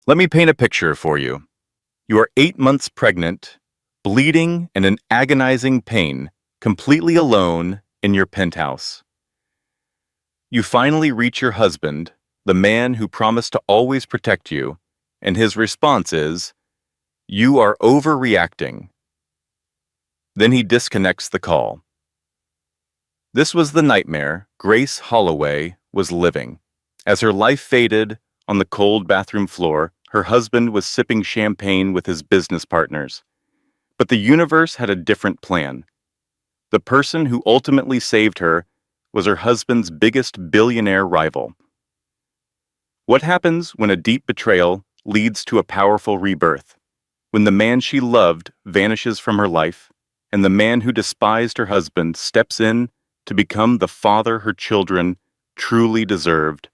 Let me paint a picture for you. You are 8 months pregnant, bleeding and in agonizing pain, completely alone in your penthouse. You finally reach your husband, the man who promised to always protect you, and his response is, "You are overreacting." Then he disconnects the call. This was the nightmare Grace Holloway was living. As her life faded on the cold bathroom floor, her husband was sipping champagne with his business partners. But the universe had a different plan. The person who ultimately saved her was her husband's biggest billionaire rival. What happens when a deep betrayal leads to a powerful rebirth? When the man she loved vanishes from her life, and the man who despised her husband steps in to become the father her children truly deserved.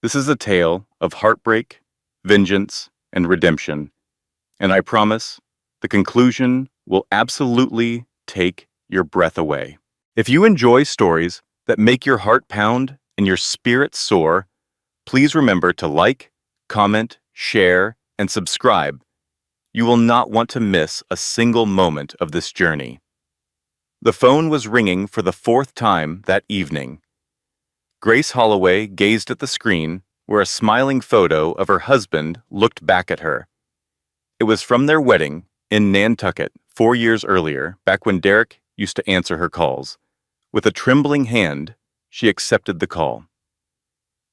This is a tale of heartbreak, vengeance, and redemption. And I promise, the conclusion will absolutely take your breath away. If you enjoy stories that make your heart pound and your spirit soar, please remember to like, comment, share, and subscribe. You will not want to miss a single moment of this journey. The phone was ringing for the 4th time that evening. Grace Holloway gazed at the screen where a smiling photo of her husband looked back at her. It was from their wedding in Nantucket 4 years earlier, back when Derek used to answer her calls. With a trembling hand, she accepted the call.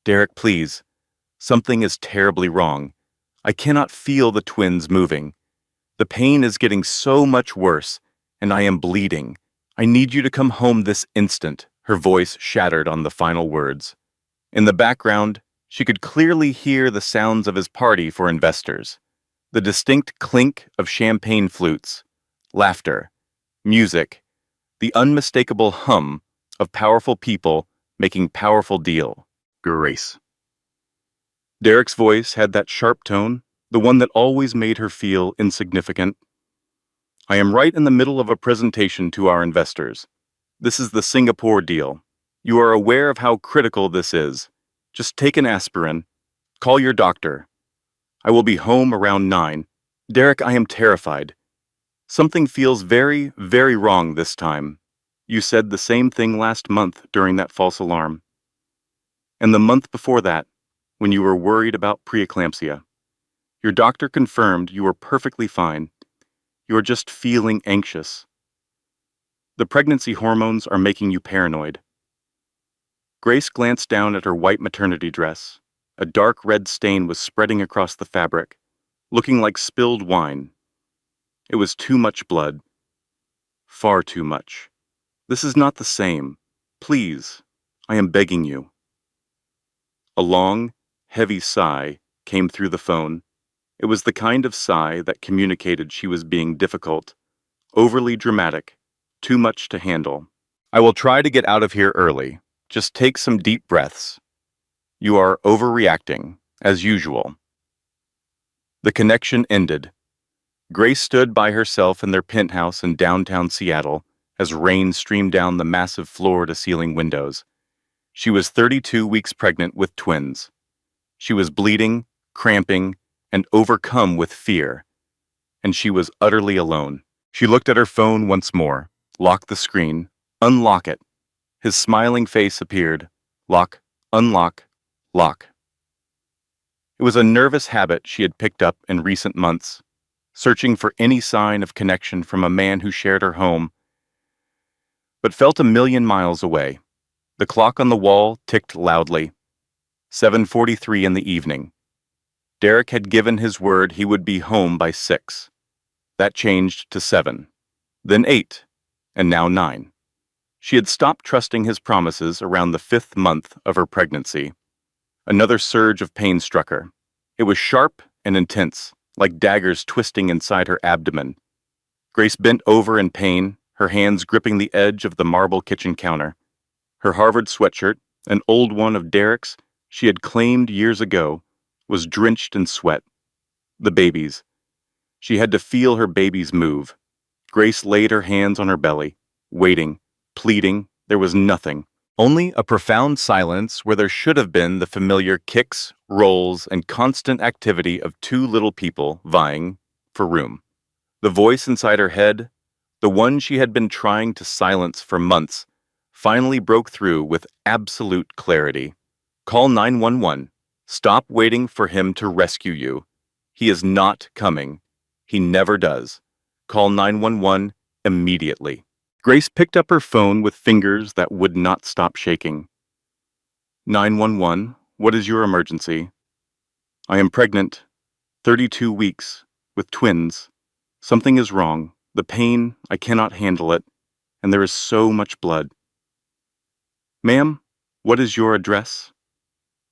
"Derek, please. Something is terribly wrong. I cannot feel the twins moving. The pain is getting so much worse, and I am bleeding. I need you to come home this instant." Her voice shattered on the final words. In the background, she could clearly hear the sounds of his party for investors. The distinct clink of champagne flutes, laughter, music, the unmistakable hum of powerful people making powerful deal. Grace. Derek's voice had that sharp tone, the one that always made her feel insignificant. "I am right in the middle of a presentation to our investors. This is the Singapore deal. You are aware of how critical this is. Just take an aspirin. Call your doctor. I will be home around 9. Derek, I am terrified. Something feels very, very wrong this time. You said the same thing last month during that false alarm. And the month before that, when you were worried about preeclampsia. Your doctor confirmed you were perfectly fine. You are just feeling anxious. The pregnancy hormones are making you paranoid." Grace glanced down at her white maternity dress. A dark red stain was spreading across the fabric, looking like spilled wine. It was too much blood. Far too much. "This is not the same. Please, I am begging you." A long, heavy sigh came through the phone. It was the kind of sigh that communicated she was being difficult, overly dramatic, too much to handle. "I will try to get out of here early. Just take some deep breaths. You are overreacting, as usual." The connection ended. Grace stood by herself in their penthouse in downtown Seattle as rain streamed down the massive floor-to-ceiling windows. She was 32 weeks pregnant with twins. She was bleeding, cramping, and overcome with fear. And she was utterly alone. She looked at her phone once more, locked the screen, unlock it. His smiling face appeared. Lock, unlock, lock. It was a nervous habit she had picked up in recent months, searching for any sign of connection from a man who shared her home, but felt a million miles away. The clock on the wall ticked loudly. 7:43 in the evening. Derek had given his word he would be home by 6. That changed to 7, then 8, and now 9. She had stopped trusting his promises around the 5th month of her pregnancy. Another surge of pain struck her. It was sharp and intense, like daggers twisting inside her abdomen. Grace bent over in pain, her hands gripping the edge of the marble kitchen counter. Her Harvard sweatshirt, an old one of Derek's she had claimed years ago, was drenched in sweat. The babies. She had to feel her babies move. Grace laid her hands on her belly, waiting, pleading. There was nothing, Only a profound silence where there should have been the familiar kicks, rolls, and constant activity of two little people vying for room. The voice inside her head, the one she had been trying to silence for months, finally broke through with absolute clarity. Call 911. Stop waiting for him to rescue you. He is not coming. He never does. Call 911 immediately. Grace picked up her phone with fingers that would not stop shaking. 911, what is your emergency? I am pregnant, 32 weeks, with twins. Something is wrong. The pain, I cannot handle it, and there is so much blood. Ma'am, what is your address?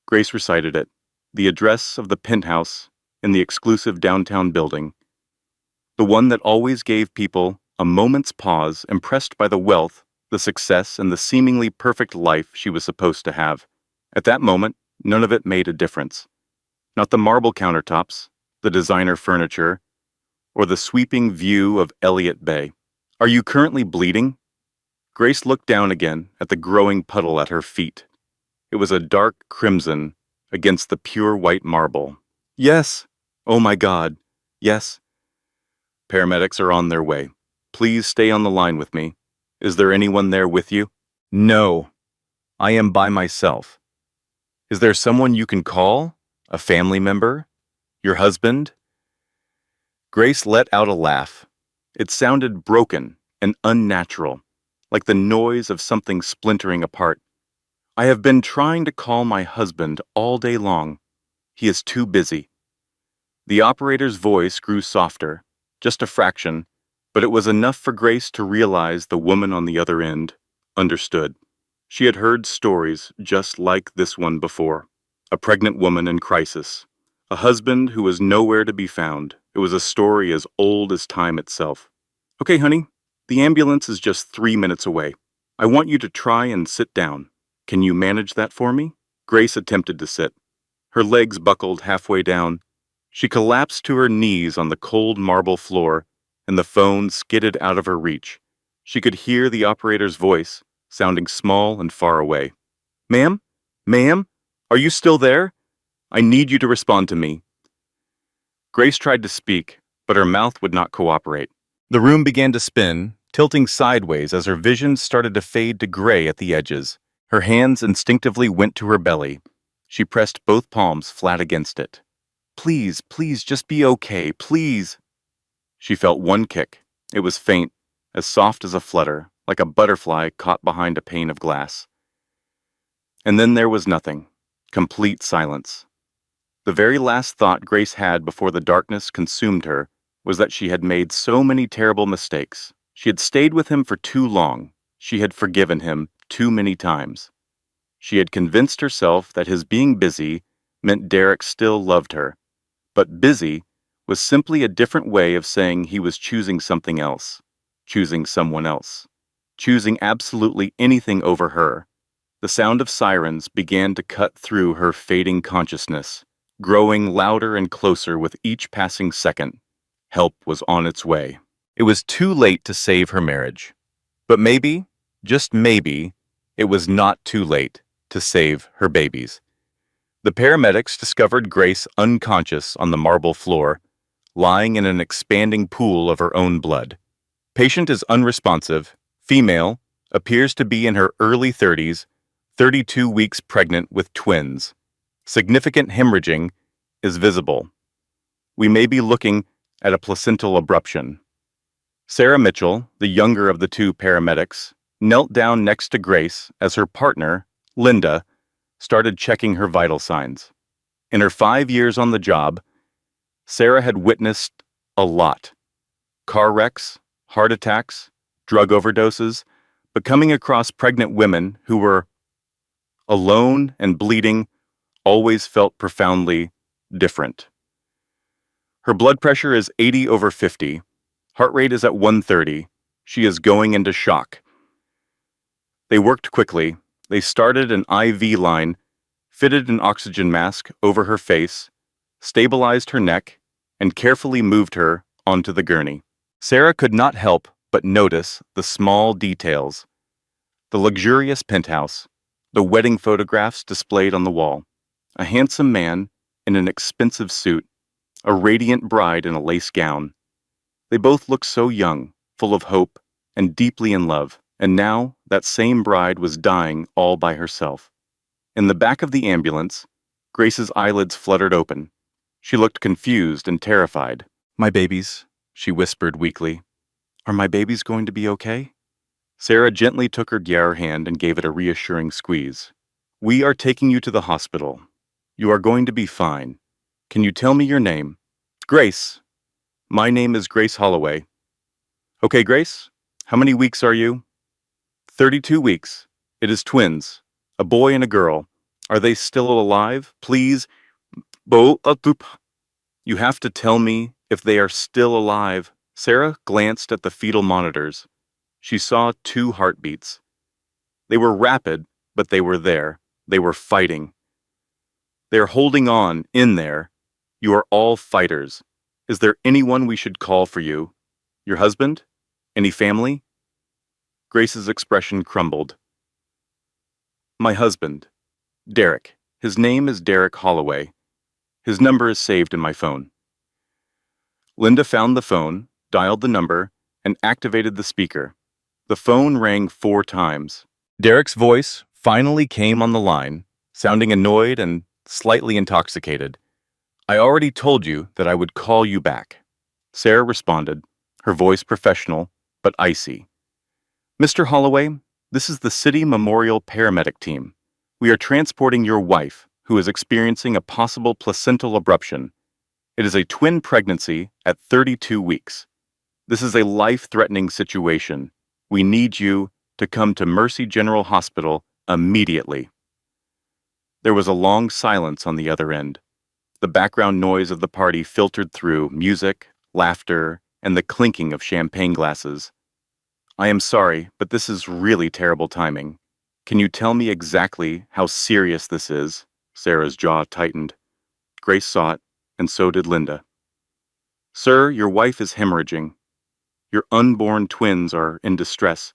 Grace recited it, the address of the penthouse in the exclusive downtown building. The one that always gave people a moment's pause impressed by the wealth, the success, and the seemingly perfect life she was supposed to have. At that moment, none of it made a difference. Not the marble countertops, the designer furniture, or the sweeping view of Elliott Bay. Are you currently bleeding? Grace looked down again at the growing puddle at her feet. It was a dark crimson against the pure white marble. Yes. Oh my God. Yes. Paramedics are on their way. Please stay on the line with me. Is there anyone there with you? No. I am by myself. Is there someone you can call? A family member? Your husband? Grace let out a laugh. It sounded broken and unnatural, like the noise of something splintering apart. I have been trying to call my husband all day long. He is too busy. The operator's voice grew softer, just a fraction, but it was enough for Grace to realize the woman on the other end understood. She had heard stories just like this one before. A pregnant woman in crisis. A husband who was nowhere to be found. It was a story as old as time itself. Okay, honey, the ambulance is just 3 minutes away. I want you to try and sit down. Can you manage that for me? Grace attempted to sit. Her legs buckled halfway down. She collapsed to her knees on the cold marble floor, and the phone skidded out of her reach. She could hear the operator's voice, sounding small and far away. Ma'am? Ma'am? Are you still there? I need you to respond to me. Grace tried to speak, but her mouth would not cooperate. The room began to spin, tilting sideways as her vision started to fade to gray at the edges. Her hands instinctively went to her belly. She pressed both palms flat against it. Please, please, just be okay, please. She felt one kick. It was faint, as soft as a flutter, like a butterfly caught behind a pane of glass. And then there was nothing. Complete silence. The very last thought Grace had before the darkness consumed her was that she had made so many terrible mistakes. She had stayed with him for too long. She had forgiven him too many times. She had convinced herself that his being busy meant Derek still loved her. But busy was simply a different way of saying he was choosing something else, choosing someone else, choosing absolutely anything over her. The sound of sirens began to cut through her fading consciousness, growing louder and closer with each passing second. Help was on its way. It was too late to save her marriage. But maybe, just maybe, it was not too late to save her babies. The paramedics discovered Grace unconscious on the marble floor, lying in an expanding pool of her own blood. Patient is unresponsive, female, appears to be in her early 30s, 32 weeks pregnant with twins. Significant hemorrhaging is visible. We may be looking at a placental abruption. Sarah Mitchell, the younger of the two paramedics, knelt down next to Grace as her partner, Linda, started checking her vital signs. In her 5 years on the job, Sarah had witnessed a lot. Car wrecks, heart attacks, drug overdoses, but coming across pregnant women who were alone and bleeding always felt profoundly different. Her blood pressure is 80/50. Heart rate is at 130. She is going into shock. They worked quickly. They started an IV line, fitted an oxygen mask over her face, stabilized her neck, and carefully moved her onto the gurney. Sarah could not help but notice the small details. The luxurious penthouse, The wedding photographs displayed on the wall. A handsome man in an expensive suit, a radiant bride in a lace gown. They both looked so young, full of hope, and deeply in love, and now that same bride was dying all by herself. In the back of the ambulance, Grace's eyelids fluttered open. She looked confused and terrified. "My babies," she whispered weakly. "Are my babies going to be okay?" Sarah gently took her hand and gave it a reassuring squeeze. "We are taking you to the hospital. You are going to be fine. Can you tell me your name?" "Grace. My name is Grace Holloway." "Okay, Grace. How many weeks are you?" 32 weeks. It is twins. A boy and a girl. Are they still alive? Please. You have to tell me if they are still alive." Sarah glanced at the fetal monitors. She saw 2 heartbeats. They were rapid, but they were there. They were fighting. "They are holding on in there. You are all fighters. Is there anyone we should call for you? Your husband? Any family?" Grace's expression crumbled. "My husband. Derek. His name is Derek Holloway. His number is saved in my phone." Linda found the phone, dialed the number, and activated the speaker. The phone rang 4 times. Derek's voice finally came on the line, sounding annoyed and slightly intoxicated. "I already told you that I would call you back." Sarah responded, her voice professional, but icy. "Mr. Holloway, this is the City Memorial Paramedic Team. We are transporting your wife, who is experiencing a possible placental abruption. It is a twin pregnancy at 32 weeks. This is a life-threatening situation. We need you to come to Mercy General Hospital immediately." There was a long silence on the other end. The background noise of the party filtered through music, laughter, and the clinking of champagne glasses. "I am sorry, but this is really terrible timing. Can you tell me exactly how serious this is?" Sarah's jaw tightened. Grace saw it, and so did Linda. "Sir, your wife is hemorrhaging. Your unborn twins are in distress.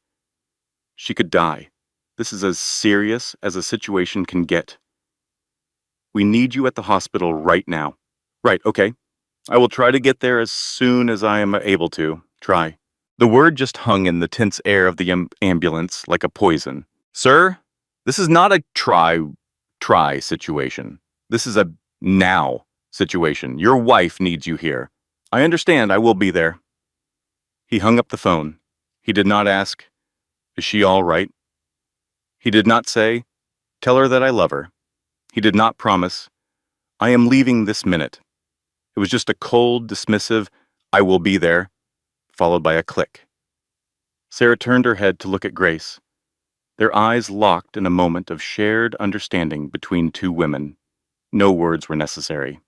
She could die. This is as serious as a situation can get. We need you at the hospital right now." "Right, okay. I will try to get there as soon as I am able to. Try." The word just hung in the tense air of the ambulance like a poison. "Sir, this is not a try situation. This is a now situation. Your wife needs you here. I understand. I will be there." He hung up the phone. He did not ask, "Is she all right?" He did not say, "Tell her that I love her." He did not promise, "I am leaving this minute." It was just a cold, dismissive, "I will be there," followed by a click. Sarah turned her head to look at Grace. Their eyes locked in a moment of shared understanding between 2 women. No words were necessary.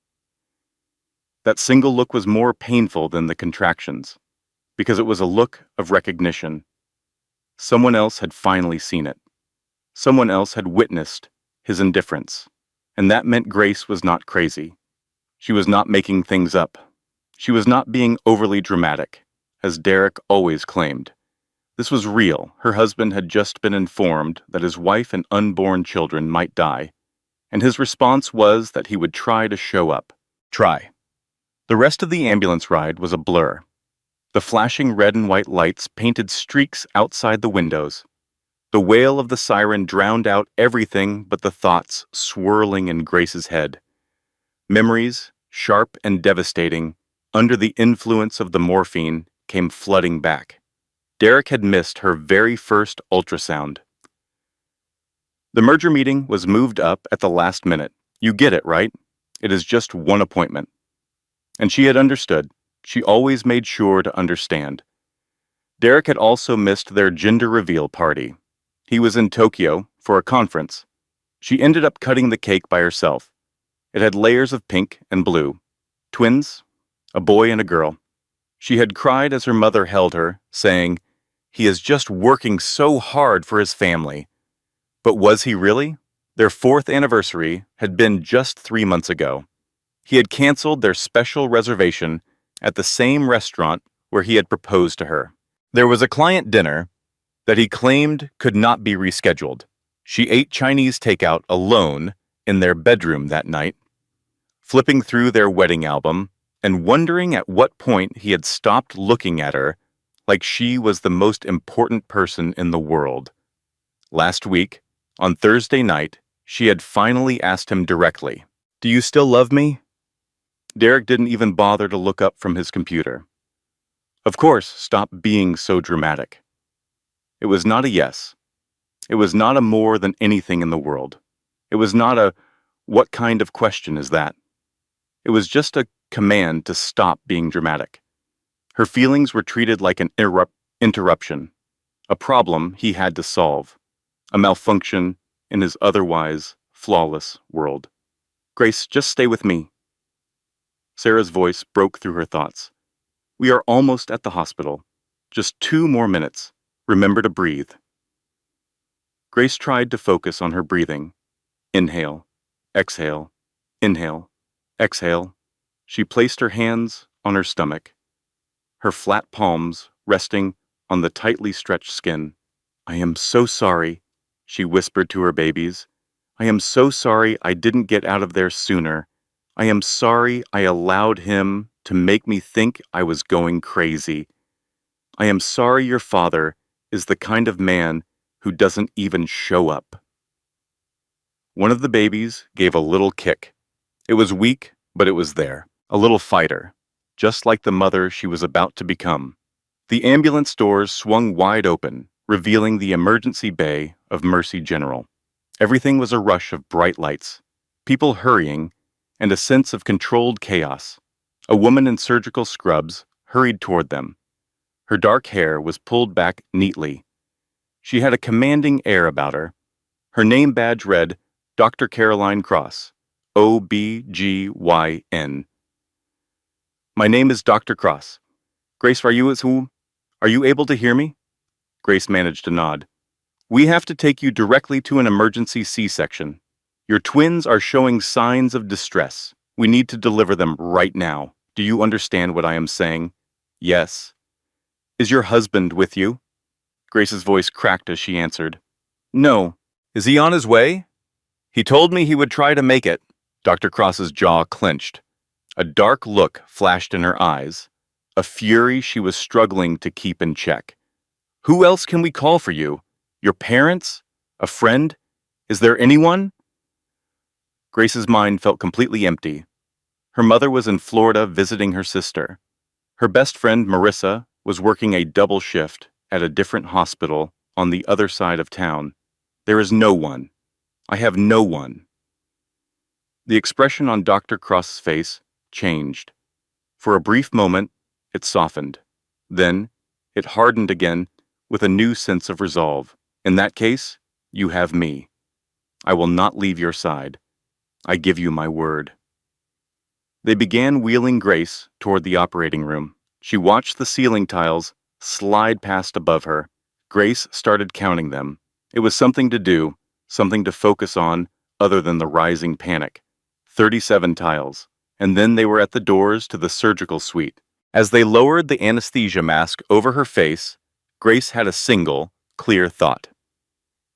That single look was more painful than the contractions, because it was a look of recognition. Someone else had finally seen it. Someone else had witnessed his indifference, and that meant Grace was not crazy. She was not making things up. She was not being overly dramatic, as Derek always claimed. This was real. Her husband had just been informed that his wife and unborn children might die, and his response was that he would try to show up. Try. The rest of the ambulance ride was a blur. The flashing red and white lights painted streaks outside the windows. The wail of the siren drowned out everything but the thoughts swirling in Grace's head. Memories, sharp and devastating, under the influence of the morphine, came flooding back. Derek had missed her very first ultrasound. The merger meeting was moved up at the last minute. You get it, right? It is just one appointment. And she had understood. She always made sure to understand. Derek had also missed their gender reveal party. He was in Tokyo for a conference. She ended up cutting the cake by herself. It had layers of pink and blue. Twins, a boy and a girl. She had cried as her mother held her, saying, "He is just working so hard for his family." But was he really? Their 4th anniversary had been just 3 months ago. He had canceled their special reservation at the same restaurant where he had proposed to her. There was a client dinner that he claimed could not be rescheduled. She ate Chinese takeout alone in their bedroom that night, flipping through their wedding album and wondering at what point he had stopped looking at her like she was the most important person in the world. Last week, on Thursday night, she had finally asked him directly, "Do you still love me?" Derek didn't even bother to look up from his computer. Of course, stop being so dramatic. It was not a yes. It was not a more than anything in the world. It was not a, "What kind of question is that?" It was just a command to stop being dramatic. Her feelings were treated like an interruption, a problem he had to solve, a malfunction in his otherwise flawless world. "Grace, just stay with me." Sarah's voice broke through her thoughts. "We are almost at the hospital. Just 2 more minutes. Remember to breathe." Grace tried to focus on her breathing. Inhale, exhale, inhale, exhale. She placed her hands on her stomach, her flat palms resting on the tightly stretched skin. "I am so sorry," she whispered to her babies. "I am so sorry I didn't get out of there sooner. I am sorry I allowed him to make me think I was going crazy. I am sorry your father is the kind of man who doesn't even show up." One of the babies gave a little kick. It was weak, but it was there. A little fighter, just like the mother she was about to become. The ambulance doors swung wide open, revealing the emergency bay of Mercy General. Everything was a rush of bright lights, people hurrying, and a sense of controlled chaos. A woman in surgical scrubs hurried toward them. Her dark hair was pulled back neatly. She had a commanding air about her. Her name badge read, Dr. Caroline Cross, OBGYN. "My name is Dr. Cross. Grace, are you able to hear me?" Grace managed to nod. "We have to take you directly to an emergency C-section. Your twins are showing signs of distress. We need to deliver them right now. Do you understand what I am saying?" "Yes." "Is your husband with you?" Grace's voice cracked as she answered. "No." "Is he on his way?" "He told me he would try to make it." Dr. Cross's jaw clenched. A dark look flashed in her eyes, a fury she was struggling to keep in check. "Who else can we call for you? Your parents? A friend? Is there anyone?" Grace's mind felt completely empty. Her mother was in Florida visiting her sister. Her best friend, Marissa, was working a double shift at a different hospital on the other side of town. There is no one. I have no one. The expression on Dr. Cross's face changed. For a brief moment, it softened. Then, it hardened again with a new sense of resolve. "In that case, you have me. I will not leave your side. I give you my word." They began wheeling Grace toward the operating room. She watched the ceiling tiles slide past above her. Grace started counting them. It was something to do, something to focus on other than the rising panic. 37 tiles, and then they were at the doors to the surgical suite. As they lowered the anesthesia mask over her face, Grace had a single, clear thought.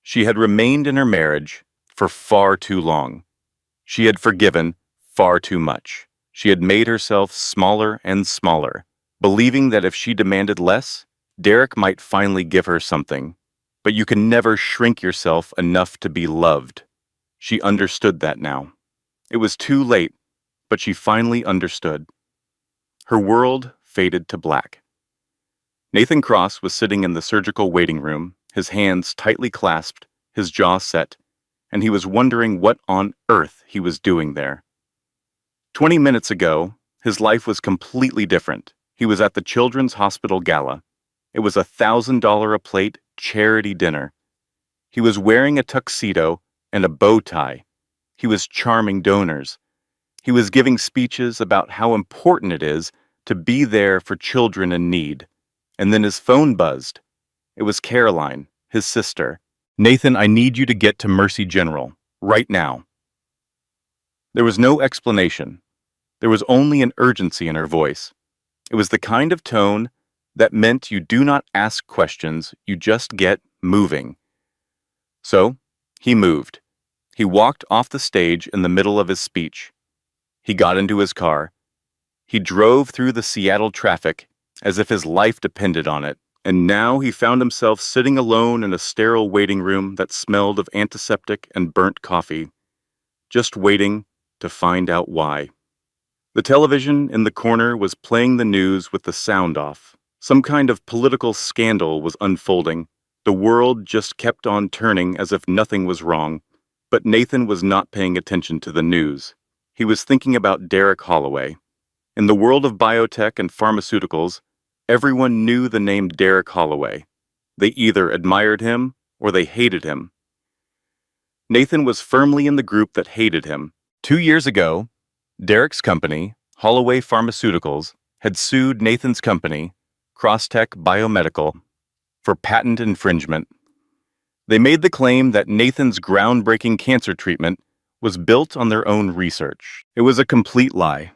She had remained in her marriage for far too long. She had forgiven far too much. She had made herself smaller and smaller, believing that if she demanded less, Derek might finally give her something. But you can never shrink yourself enough to be loved. She understood that now. It was too late, but she finally understood. Her world faded to black. Nathan Cross was sitting in the surgical waiting room, his hands tightly clasped, his jaw set, and he was wondering what on earth he was doing there. 20 minutes ago, his life was completely different. He was at the Children's Hospital Gala. It was $1,000 a plate charity dinner. He was wearing a tuxedo and a bow tie. He was charming donors. He was giving speeches about how important it is to be there for children in need. And then his phone buzzed. It was Caroline, his sister. "Nathan, I need you to get to Mercy General, right now." There was no explanation. There was only an urgency in her voice. It was the kind of tone that meant you do not ask questions, you just get moving. So, He moved. He walked off the stage in the middle of his speech. He got into his car. He drove through the Seattle traffic as if his life depended on it, and now he found himself sitting alone in a sterile waiting room that smelled of antiseptic and burnt coffee, just waiting to find out why. The television in the corner was playing the news with the sound off. Some kind of political scandal was unfolding. The world just kept on turning as if nothing was wrong, but Nathan was not paying attention to the news. He was thinking about Derek Holloway. In the world of biotech and pharmaceuticals, everyone knew the name Derek Holloway. They either admired him or they hated him. Nathan was firmly in the group that hated him. 2 years ago, Derek's company, Holloway Pharmaceuticals, had sued Nathan's company, Crosstech Biomedical, for patent infringement. They made the claim that Nathan's groundbreaking cancer treatment was built on their own research. It was a complete lie.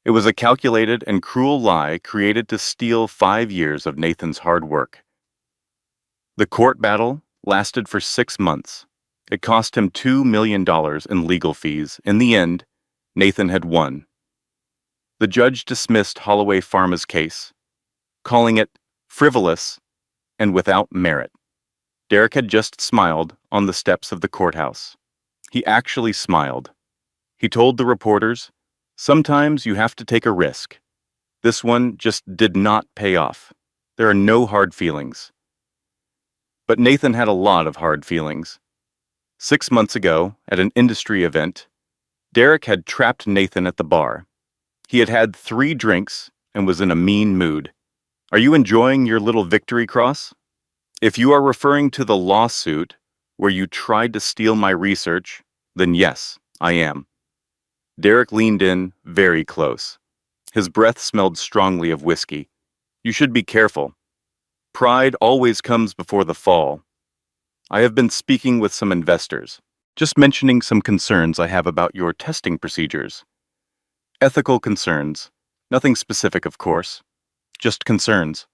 It was a calculated and cruel lie created to steal 5 years of Nathan's hard work. The court battle lasted for 6 months. It cost him $2 million in legal fees. In the end, Nathan had won. The judge dismissed Holloway Pharma's case, calling it frivolous and without merit. Derek had just smiled on the steps of the courthouse. He actually smiled. He told the reporters, "Sometimes you have to take a risk. This one just did not pay off. There are no hard feelings." But Nathan had a lot of hard feelings. 6 months ago, at an industry event, Derek had trapped Nathan at the bar. He had had 3 drinks and was in a mean mood. "Are you enjoying your little victory cross? If you are referring to the lawsuit where you tried to steal my research, then yes, I am." Derek leaned in very close. His breath smelled strongly of whiskey. "You should be careful. Pride always comes before the fall. I have been speaking with some investors, just mentioning some concerns I have about your testing procedures. Ethical concerns. Nothing specific, of course. Just concerns."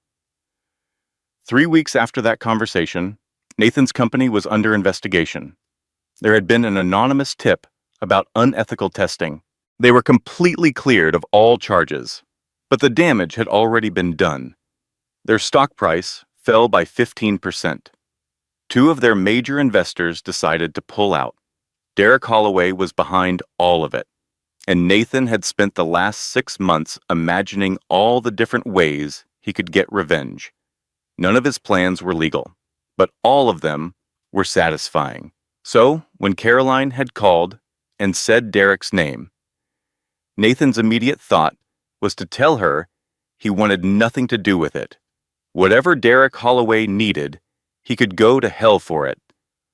3 weeks after that conversation, Nathan's company was under investigation. There had been an anonymous tip about unethical testing. They were completely cleared of all charges, but the damage had already been done. Their stock price fell by 15%. 2 of their major investors decided to pull out. Derek Holloway was behind all of it, and Nathan had spent the last 6 months imagining all the different ways he could get revenge. None of his plans were legal, but all of them were satisfying. So, when Caroline had called and said Derek's name, Nathan's immediate thought was to tell her he wanted nothing to do with it. Whatever Derek Holloway needed, he could go to hell for it.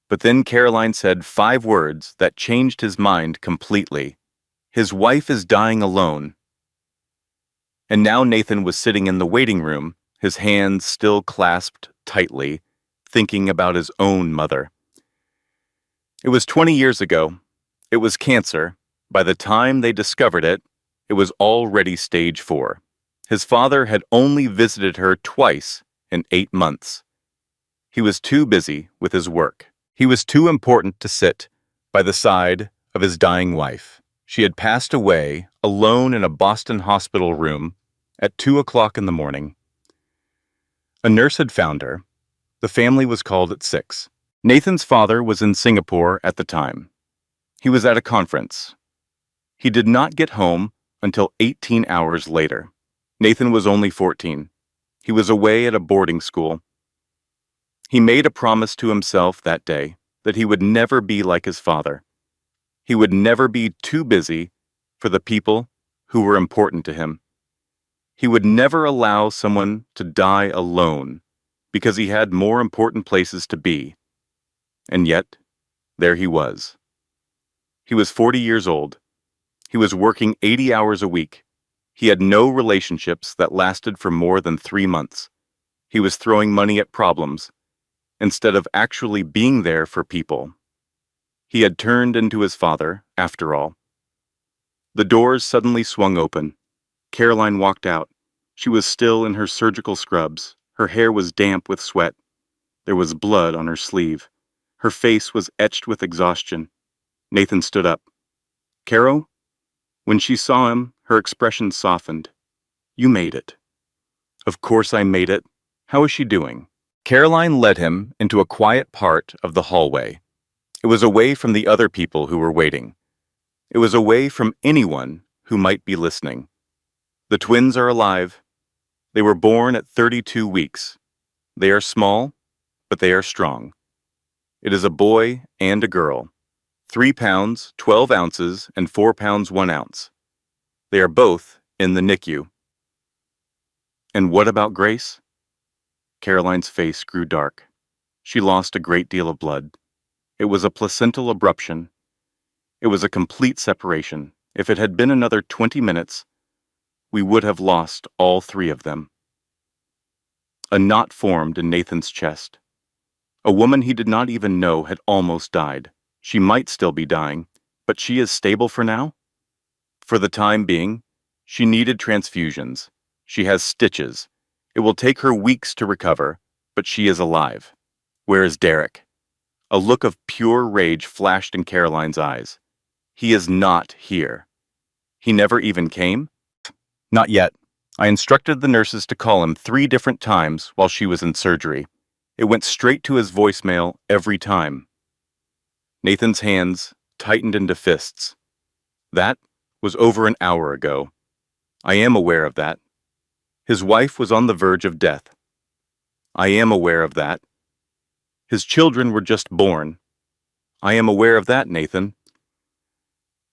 But then Caroline said 5 words that changed his mind completely. "His wife is dying alone." And now Nathan was sitting in the waiting room, his hands still clasped tightly, thinking about his own mother. It was 20 years ago. It was cancer. By the time they discovered it, it was already stage 4. His father had only visited her twice in 8 months. He was too busy with his work. He was too important to sit by the side of his dying wife. She had passed away alone in a Boston hospital room at 2 o'clock in the morning. A nurse had found her. The family was called at 6. Nathan's father was in Singapore at the time. He was at a conference. He did not get home until 18 hours later. Nathan was only 14. He was away at a boarding school. He made a promise to himself that day that he would never be like his father. He would never be too busy for the people who were important to him. He would never allow someone to die alone because he had more important places to be. And yet, there he was. He was 40 years old. He was working 80 hours a week. He had no relationships that lasted for more than 3 months. He was throwing money at problems instead of actually being there for people. He had turned into his father, after all. The doors suddenly swung open. Caroline walked out. She was still in her surgical scrubs. Her hair was damp with sweat. There was blood on her sleeve. Her face was etched with exhaustion. Nathan stood up. Caro? When she saw him, her expression softened. You made it. Of course I made it. How is she doing? Caroline led him into a quiet part of the hallway. It was away from the other people who were waiting. It was away from anyone who might be listening. The twins are alive. They were born at 32 weeks. They are small, but they are strong. It is a boy and a girl. 3 pounds, 12 ounces, and 4 pounds, 1 ounce. They are both in the NICU. And what about Grace? Caroline's face grew dark. She lost a great deal of blood. It was a placental abruption. It was a complete separation. If it had been another 20 minutes, we would have lost all 3 of them. A knot formed in Nathan's chest. A woman he did not even know had almost died. She might still be dying, but she is stable for now? For the time being, she needed transfusions. She has stitches. It will take her weeks to recover, but she is alive. Where is Derek? A look of pure rage flashed in Caroline's eyes. He is not here. He never even came? Not yet. I instructed the nurses to call him 3 different times while she was in surgery. It went straight to his voicemail every time. Nathan's hands tightened into fists. That was over an hour ago. I am aware of that. His wife was on the verge of death. I am aware of that. His children were just born. I am aware of that, Nathan.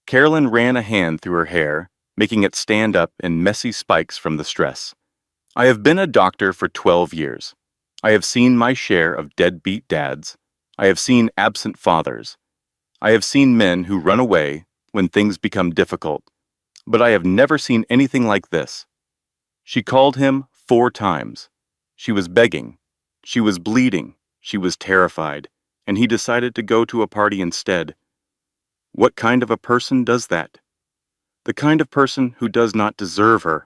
Carolyn ran a hand through her hair, making it stand up in messy spikes from the stress. I have been a doctor for 12 years. I have seen my share of deadbeat dads. I have seen absent fathers. I have seen men who run away when things become difficult. But I have never seen anything like this. She called him 4 times. She was begging. She was bleeding. She was terrified. And he decided to go to a party instead. What kind of a person does that? The kind of person who does not deserve her.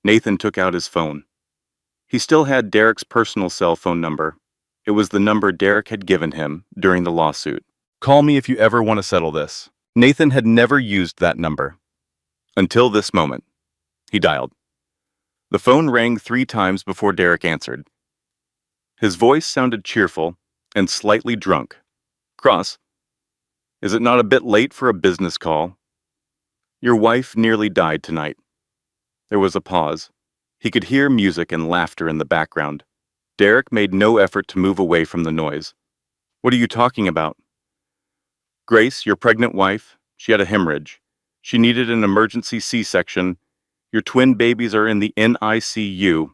Nathan took out his phone. He still had Derek's personal cell phone number. It was the number Derek had given him during the lawsuit. Call me if you ever want to settle this. Nathan had never used that number. Until this moment. He dialed. The phone rang 3 times before Derek answered. His voice sounded cheerful and slightly drunk. Cross, is it not a bit late for a business call? Your wife nearly died tonight. There was a pause. He could hear music and laughter in the background. Derek made no effort to move away from the noise. What are you talking about? Grace, your pregnant wife, she had a hemorrhage. She needed an emergency C-section. Your twin babies are in the NICU.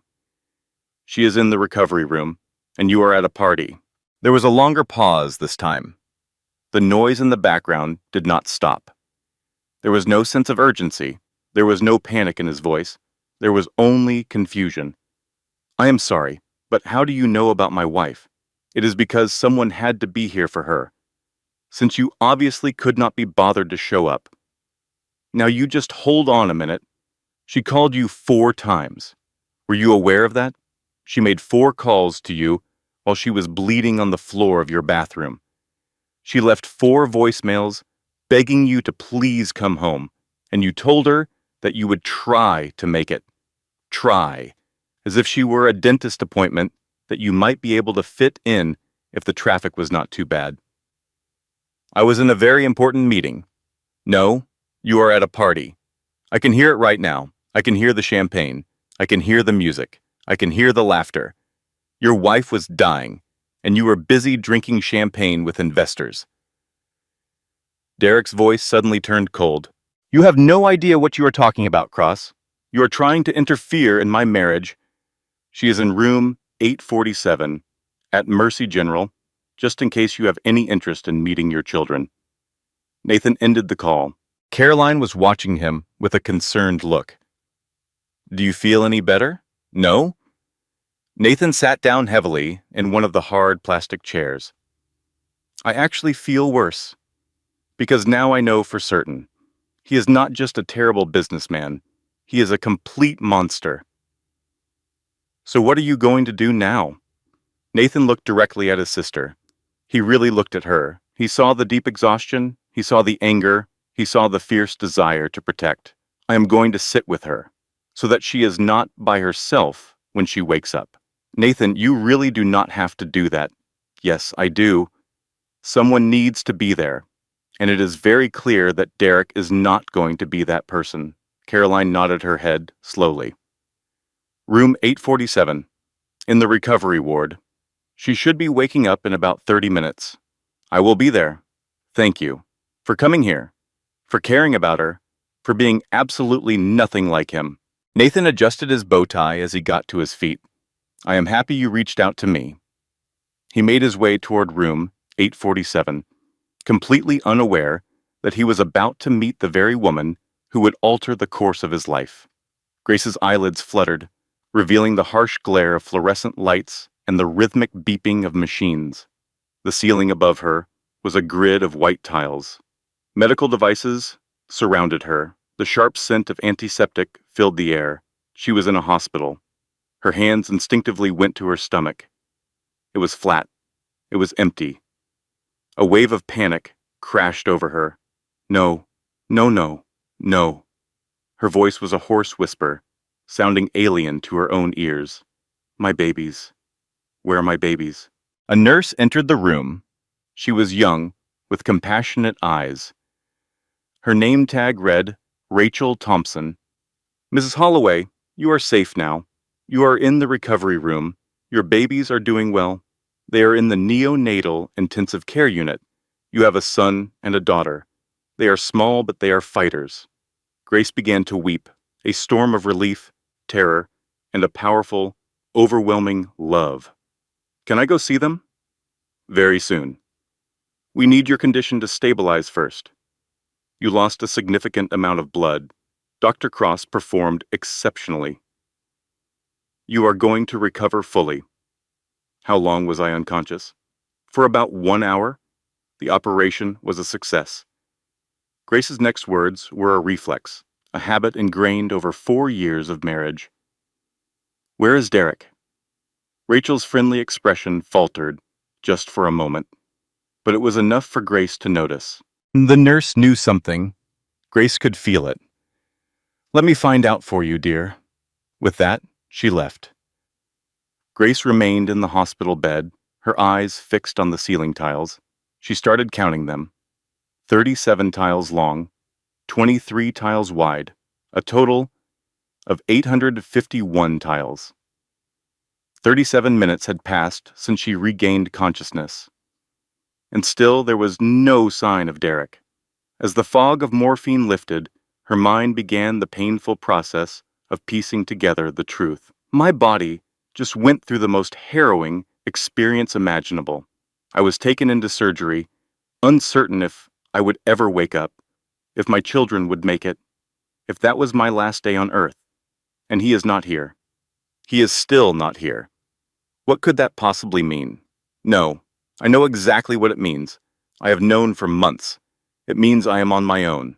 She is in the recovery room, and you are at a party. There was a longer pause this time. The noise in the background did not stop. There was no sense of urgency. There was no panic in his voice. There was only confusion. I am sorry, but how do you know about my wife? It is because someone had to be here for her. Since you obviously could not be bothered to show up. Now you just hold on a minute. She called you 4 times. Were you aware of that? She made 4 calls to you while she was bleeding on the floor of your bathroom. She left 4 voicemails begging you to please come home, and you told her that you would try to make it. Try. As if she were a dentist appointment that you might be able to fit in if the traffic was not too bad. I was in a very important meeting. No, you are at a party. I can hear it right now. I can hear the champagne. I can hear the music. I can hear the laughter. Your wife was dying, and you were busy drinking champagne with investors. Derek's voice suddenly turned cold. You have no idea what you are talking about, Cross. You are trying to interfere in my marriage. She is in room 847 at Mercy General, just in case you have any interest in meeting your children. Nathan ended the call. Caroline was watching him with a concerned look. Do you feel any better? No? Nathan sat down heavily in one of the hard plastic chairs. I actually feel worse. Because now I know for certain. He is not just a terrible businessman. He is a complete monster. So what are you going to do now? Nathan looked directly at his sister. He really looked at her. He saw the deep exhaustion. He saw the anger. He saw the fierce desire to protect. I am going to sit with her, so that she is not by herself when she wakes up. Nathan, you really do not have to do that. Yes, I do. Someone needs to be there. And it is very clear that Derek is not going to be that person. Caroline nodded her head slowly. Room 847. In the recovery ward. She should be waking up in about 30 minutes. I will be there. Thank you. For coming here. For caring about her. For being absolutely nothing like him. Nathan adjusted his bow tie as he got to his feet. I am happy you reached out to me. He made his way toward room 847, completely unaware that he was about to meet the very woman who would alter the course of his life. Grace's eyelids fluttered, revealing the harsh glare of fluorescent lights and the rhythmic beeping of machines. The ceiling above her was a grid of white tiles. Medical devices surrounded her. The sharp scent of antiseptic filled the air. She was in a hospital. Her hands instinctively went to her stomach. It was flat. It was empty. A wave of panic crashed over her. No, no, no, no. Her voice was a hoarse whisper, sounding alien to her own ears. My babies. Where are my babies? A nurse entered the room. She was young, with compassionate eyes. Her name tag read, Rachel Thompson. Mrs. Holloway, you are safe now. You are in the recovery room. Your babies are doing well. They are in the neonatal intensive care unit. You have a son and a daughter. They are small, but they are fighters. Grace began to weep, a storm of relief, terror, and a powerful, overwhelming love. Can I go see them? Very soon. We need your condition to stabilize first. You lost a significant amount of blood. Dr. Cross performed exceptionally. You are going to recover fully. How long was I unconscious? For about 1 hour. The operation was a success. Grace's next words were a reflex, a habit ingrained over 4 years of marriage. Where is Derek? Rachel's friendly expression faltered, just for a moment, but it was enough for Grace to notice. The nurse knew something. Grace could feel it. Let me find out for you, dear. With that, she left. Grace remained in the hospital bed, her eyes fixed on the ceiling tiles. She started counting them. 37 tiles long, 23 tiles wide, a total of 851 tiles. 37 minutes had passed since she regained consciousness. And still there was no sign of Derek. As the fog of morphine lifted, her mind began the painful process of piecing together the truth. My body just went through the most harrowing experience imaginable. I was taken into surgery, uncertain if I would ever wake up, if my children would make it, if that was my last day on earth. And he is not here. He is still not here. What could that possibly mean? No, I know exactly what it means. I have known for months. It means I am on my own.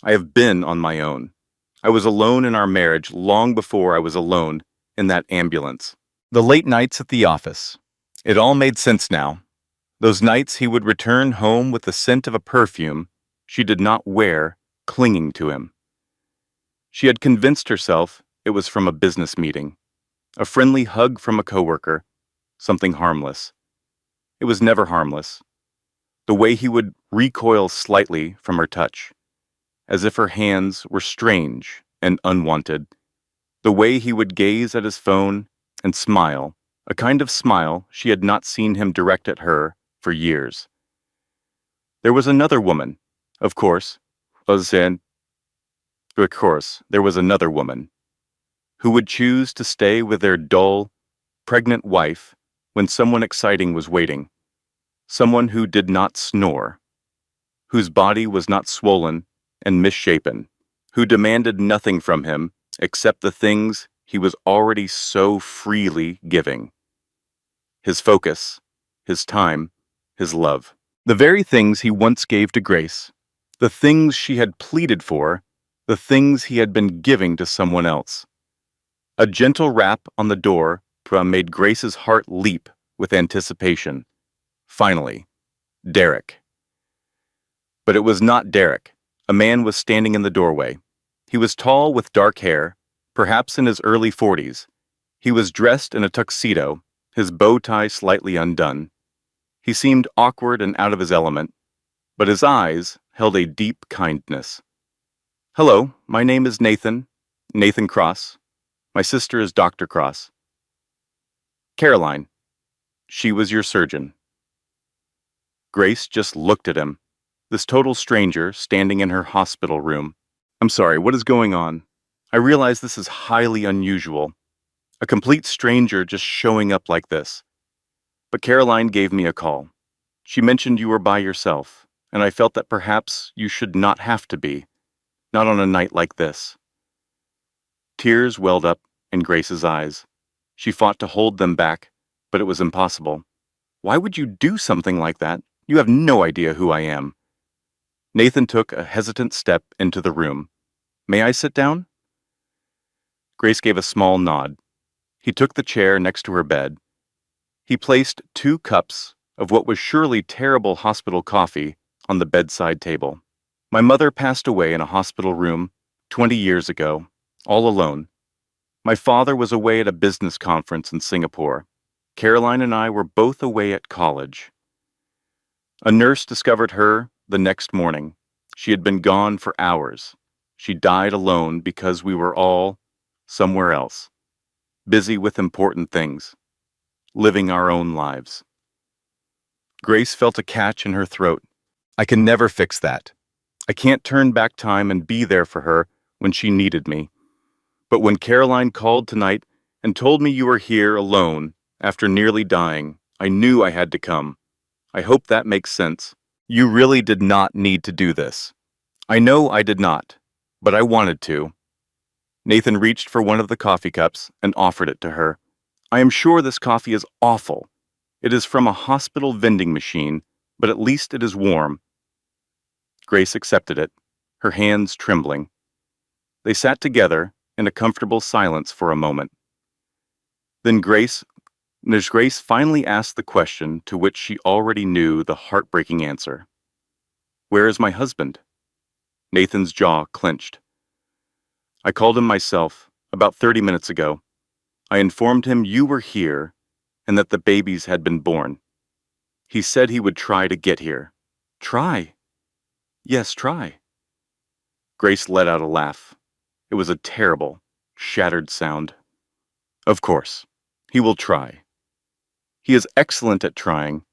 I have been on my own. I was alone in our marriage long before I was alone in that ambulance. The late nights at the office. It all made sense now. Those nights he would return home with the scent of a perfume she did not wear clinging to him. She had convinced herself it was from a business meeting, a friendly hug from a coworker, something harmless. It was never harmless. The way he would recoil slightly from her touch, as if her hands were strange and unwanted. The way he would gaze at his phone and smile, a kind of smile she had not seen him direct at her for years. There was another woman, of course, there was another woman, who would choose to stay with their dull, pregnant wife when someone exciting was waiting, someone who did not snore, whose body was not swollen and misshapen, who demanded nothing from him except the things he was already so freely giving. His focus, his time, his love. The very things he once gave to Grace, the things she had pleaded for, the things he had been giving to someone else. A gentle rap on the door made Grace's heart leap with anticipation. Finally, Derek. But it was not Derek. A man was standing in the doorway. He was tall with dark hair, perhaps in his early 40s. He was dressed in a tuxedo, his bow tie slightly undone. He seemed awkward and out of his element, but his eyes held a deep kindness. "Hello, my name is Nathan Cross. My sister is Dr. Cross. Caroline, she was your surgeon." Grace just looked at him, this total stranger standing in her hospital room. "I'm sorry, what is going on? I realize this is highly unusual. A complete stranger just showing up like this. But Caroline gave me a call. She mentioned you were by yourself, and I felt that perhaps you should not have to be, not on a night like this." Tears welled up in Grace's eyes. She fought to hold them back, but it was impossible. "Why would you do something like that? You have no idea who I am." Nathan took a hesitant step into the room. "May I sit down?" Grace gave a small nod. He took the chair next to her bed. He placed 2 cups of what was surely terrible hospital coffee on the bedside table. "My mother passed away in a hospital room 20 years ago, all alone. My father was away at a business conference in Singapore. Caroline and I were both away at college. A nurse discovered her the next morning. She had been gone for hours. She died alone because we were all somewhere else, busy with important things, living our own lives." Grace felt a catch in her throat. "I can never fix that. I can't turn back time and be there for her when she needed me. But when Caroline called tonight and told me you were here alone after nearly dying, I knew I had to come. I hope that makes sense. You really did not need to do this. I know I did not, but I wanted to." Nathan reached for one of the coffee cups and offered it to her. "I am sure this coffee is awful. It is from a hospital vending machine, but at least it is warm." Grace accepted it, her hands trembling. They sat together in a comfortable silence for a moment. Then Grace finally asked the question to which she already knew the heartbreaking answer. "Where is my husband?" Nathan's jaw clenched. "I called him myself about 30 minutes ago. I informed him you were here and that the babies had been born. He said he would try to get here." "Try?" "Yes, try." Grace let out a laugh. It was a terrible, shattered sound. "Of course, he will try. He is excellent at trying.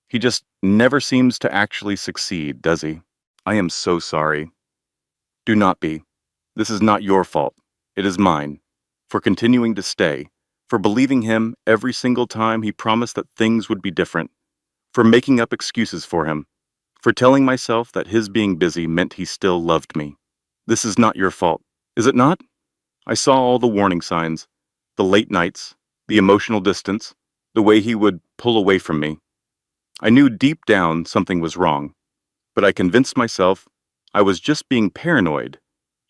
He just never seems to actually succeed, does he? I am so sorry." "Do not be. This is not your fault. It is mine. For continuing to stay. For believing him every single time he promised that things would be different. For making up excuses for him. For telling myself that his being busy meant he still loved me. This is not your fault. Is it not? I saw all the warning signs. The late nights. The emotional distance. The way he would pull away from me. I knew deep down something was wrong. But I convinced myself I was just being paranoid.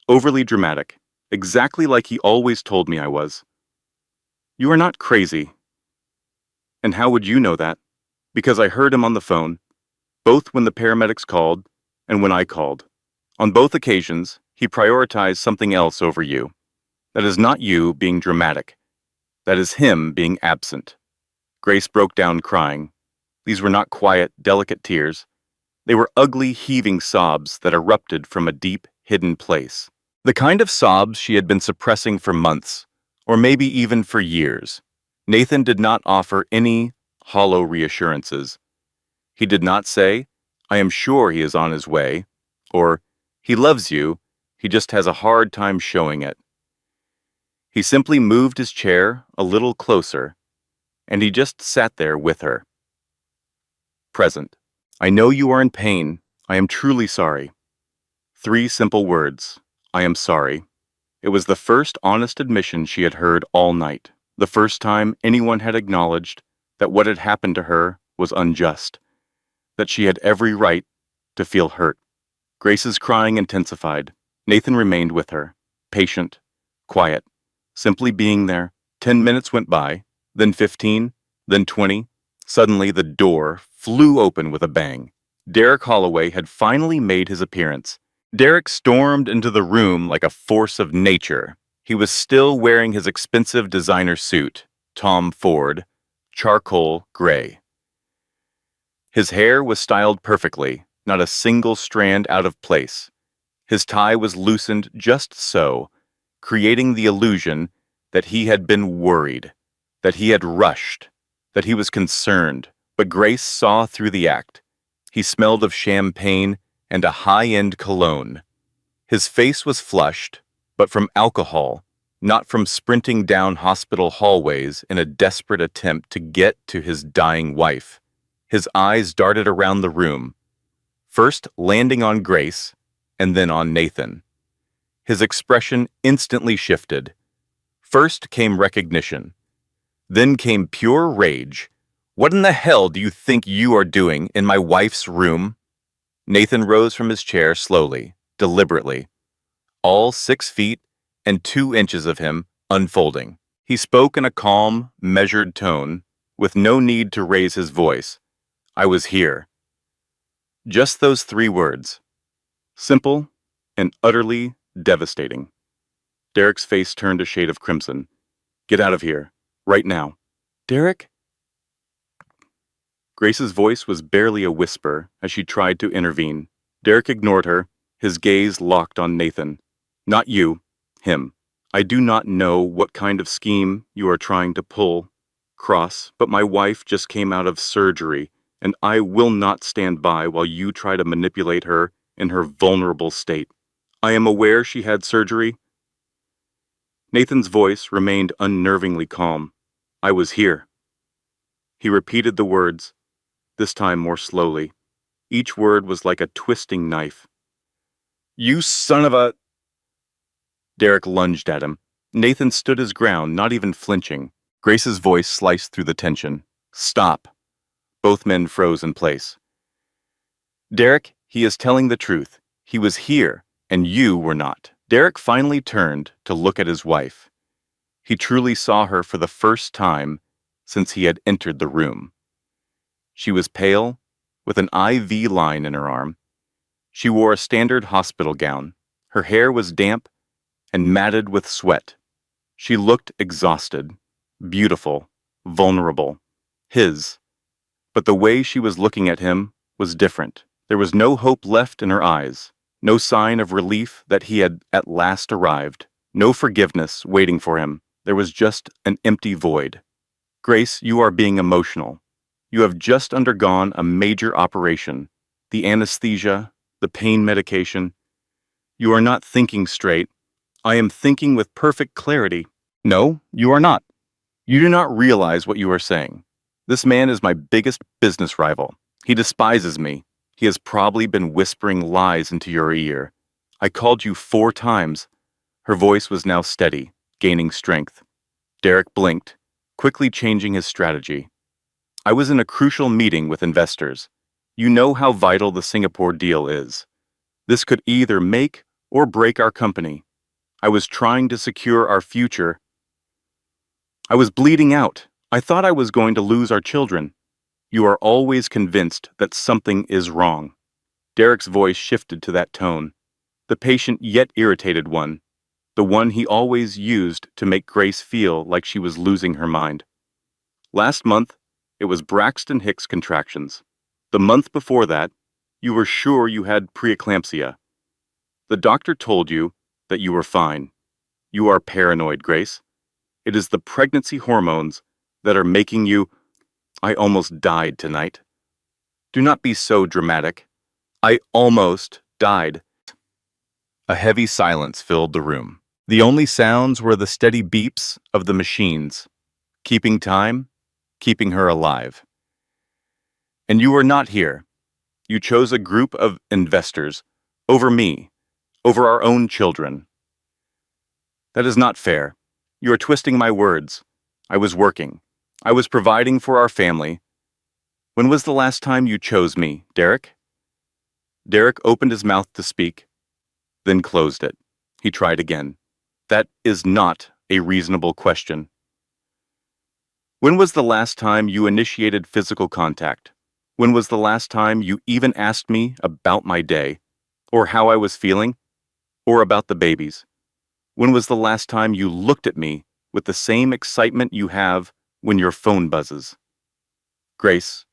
Overly dramatic. Exactly like he always told me I was. You are not crazy." "And how would you know that?" "Because I heard him on the phone, both when the paramedics called and when I called. On both occasions, he prioritized something else over you. That is not you being dramatic. That is him being absent." Grace broke down crying. These were not quiet, delicate tears. They were ugly, heaving sobs that erupted from a deep, hidden place. The kind of sobs she had been suppressing for months, or maybe even for years. Nathan did not offer any hollow reassurances. He did not say, "I am sure he is on his way," or "He loves you, he just has a hard time showing it." He simply moved his chair a little closer, and he just sat there with her. Present. "I know you are in pain. I am truly sorry." 3 simple words. I am sorry. It was the first honest admission she had heard all night. The first time anyone had acknowledged that what had happened to her was unjust. That she had every right to feel hurt. Grace's crying intensified. Nathan remained with her. Patient. Quiet. Simply being there. 10 minutes went by. Then 15. Then 20. Suddenly, the door flew open with a bang. Derek Holloway had finally made his appearance. Derek stormed into the room like a force of nature. He was still wearing his expensive designer suit, Tom Ford, charcoal gray. His hair was styled perfectly, not a single strand out of place. His tie was loosened just so, creating the illusion that he had been worried, that he had rushed, that he was concerned. But Grace saw through the act. He smelled of champagne and a high-end cologne. His face was flushed, but from alcohol, not from sprinting down hospital hallways in a desperate attempt to get to his dying wife. His eyes darted around the room, first landing on Grace and then on Nathan. His expression instantly shifted. First came recognition. Then came pure rage. "What in the hell do you think you are doing in my wife's room?" Nathan rose from his chair slowly, deliberately, all 6 feet and 2 inches of him unfolding. He spoke in a calm, measured tone, with no need to raise his voice. "I was here." Just those 3 words. Simple and utterly devastating. Derek's face turned a shade of crimson. "Get out of here. Right now." "Derek?" Grace's voice was barely a whisper as she tried to intervene. Derek ignored her, his gaze locked on Nathan. "Not you. Him. I do not know what kind of scheme you are trying to pull, Cross, but my wife just came out of surgery, and I will not stand by while you try to manipulate her in her vulnerable state. I am aware she had surgery." Nathan's voice remained unnervingly calm. "I was here." He repeated the words, this time more slowly. Each word was like a twisting knife. "You son of a—" Derek lunged at him. Nathan stood his ground, not even flinching. Grace's voice sliced through the tension. "Stop." Both men froze in place. "Derek, he is telling the truth. He was here, and you were not." Derek finally turned to look at his wife. He truly saw her for the first time since he had entered the room. She was pale, with an IV line in her arm. She wore a standard hospital gown. Her hair was damp and matted with sweat. She looked exhausted, beautiful, vulnerable. His. But the way she was looking at him was different. There was no hope left in her eyes, no sign of relief that he had at last arrived, no forgiveness waiting for him. There was just an empty void. "Grace, you are being emotional. You have just undergone a major operation. The anesthesia, the pain medication. You are not thinking straight." "I am thinking with perfect clarity." "No, you are not. You do not realize what you are saying. This man is my biggest business rival. He despises me. He has probably been whispering lies into your ear. I called you 4 times. Her voice was now steady, gaining strength. Derek blinked, quickly changing his strategy. "I was in a crucial meeting with investors. You know how vital the Singapore deal is. This could either make or break our company. I was trying to secure our future. I was bleeding out. I thought I was going to lose our children. You are always convinced that something is wrong." Derek's voice shifted to that tone, the patient yet irritated one, the one he always used to make Grace feel like she was losing her mind. "Last month, it was Braxton Hicks contractions. The month before that, you were sure you had preeclampsia. The doctor told you that you were fine. You are paranoid, Grace. It is the pregnancy hormones that are making you—" "I almost died tonight." "Do not be so dramatic. I almost died." A heavy silence filled the room. The only sounds were the steady beeps of the machines, keeping time, keeping her alive. "And you were not here. You chose a group of investors over me, over our own children." "That is not fair. You are twisting my words. I was working. I was providing for our family. When was the last time you chose me, Derek?" Derek opened his mouth to speak, then closed it. He tried again. "That is not a reasonable question." When was the last time you initiated physical contact? When was the last time you even asked me about my day, or how I was feeling, or about the babies? When was the last time you looked at me with the same excitement you have when your phone buzzes? Grace,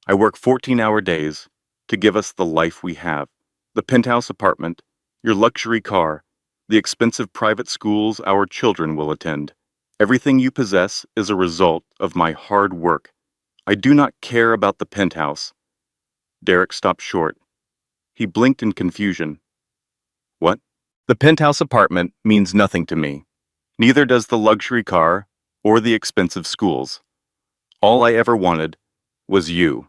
I work 14-hour days to give us the life we have. The penthouse apartment, your luxury car, the expensive private schools our children will attend. Everything you possess is a result of my hard work. I do not care about the penthouse. Derek stopped short. He blinked in confusion. What? The penthouse apartment means nothing to me. Neither does the luxury car or the expensive schools. All I ever wanted was you.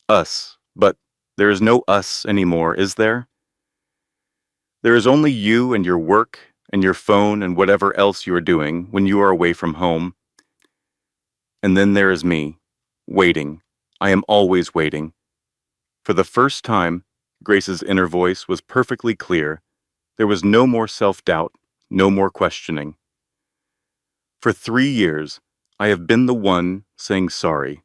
Us. But there is no us anymore, is there? There is only you and your work and your phone and whatever else you are doing when you are away from home. And then there is me, waiting. I am always waiting. For the first time, Grace's inner voice was perfectly clear. There was no more self-doubt, no more questioning. For 3 years, I have been the one saying sorry.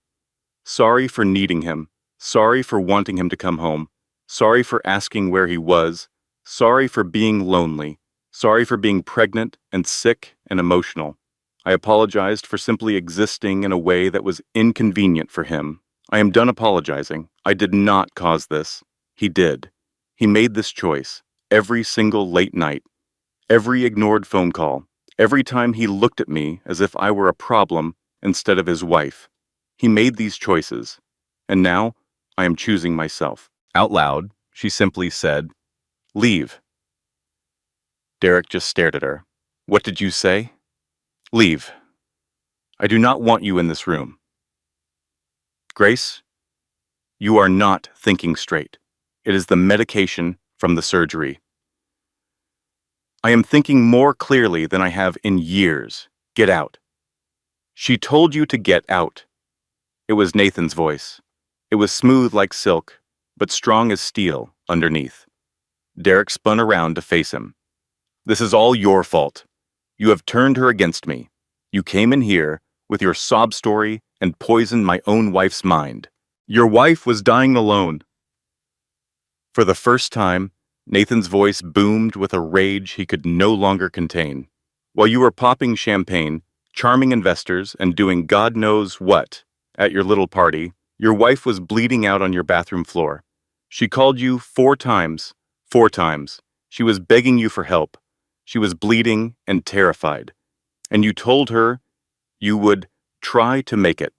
Sorry for needing him. Sorry for wanting him to come home. Sorry for asking where he was. Sorry for being lonely. Sorry for being pregnant and sick and emotional. I apologized for simply existing in a way that was inconvenient for him. I am done apologizing. I did not cause this. He did. He made this choice. Every single late night. Every ignored phone call. Every time he looked at me as if I were a problem instead of his wife. He made these choices. And now, I am choosing myself. Out loud, she simply said, "Leave." Derek just stared at her. What did you say? Leave. I do not want you in this room. Grace, you are not thinking straight. It is the medication from the surgery. I am thinking more clearly than I have in years. Get out. She told you to get out. It was Nathan's voice. It was smooth like silk, but strong as steel underneath. Derek spun around to face him. This is all your fault. You have turned her against me. You came in here with your sob story and poisoned my own wife's mind. Your wife was dying alone. For the first time, Nathan's voice boomed with a rage he could no longer contain. While you were popping champagne, charming investors, and doing God knows what at your little party, your wife was bleeding out on your bathroom floor. She called you 4 times. 4 times. She was begging you for help. She was bleeding and terrified. And you told her you would try to make it.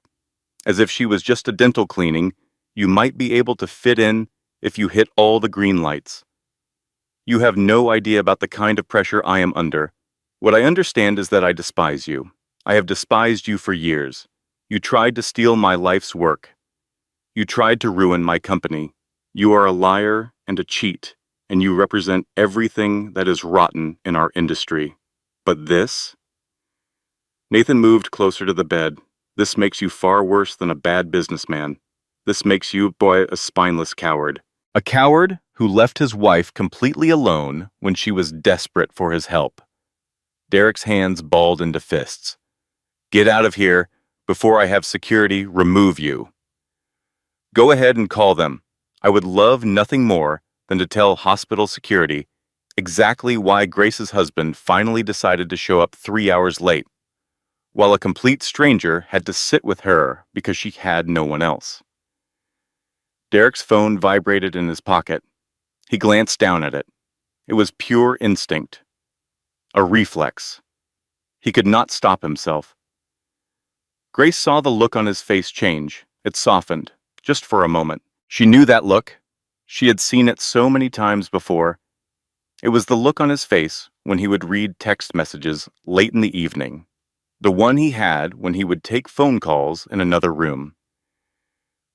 As if she was just a dental cleaning, you might be able to fit in if you hit all the green lights. You have no idea about the kind of pressure I am under. What I understand is that I despise you. I have despised you for years. You tried to steal my life's work. You tried to ruin my company. You are a liar and a cheat, and you represent everything that is rotten in our industry. But this? Nathan moved closer to the bed. This makes you far worse than a bad businessman. This makes you, boy, a spineless coward. A coward who left his wife completely alone when she was desperate for his help. Derek's hands balled into fists. Get out of here before I have security remove you. Go ahead and call them. I would love nothing more than to tell hospital security exactly why Grace's husband finally decided to show up 3 hours late, while a complete stranger had to sit with her because she had no one else. Derek's phone vibrated in his pocket. He glanced down at it. It was pure instinct. A reflex. He could not stop himself. Grace saw the look on his face change. It softened, just for a moment. She knew that look. She had seen it so many times before. It was the look on his face when he would read text messages late in the evening. The one he had when he would take phone calls in another room.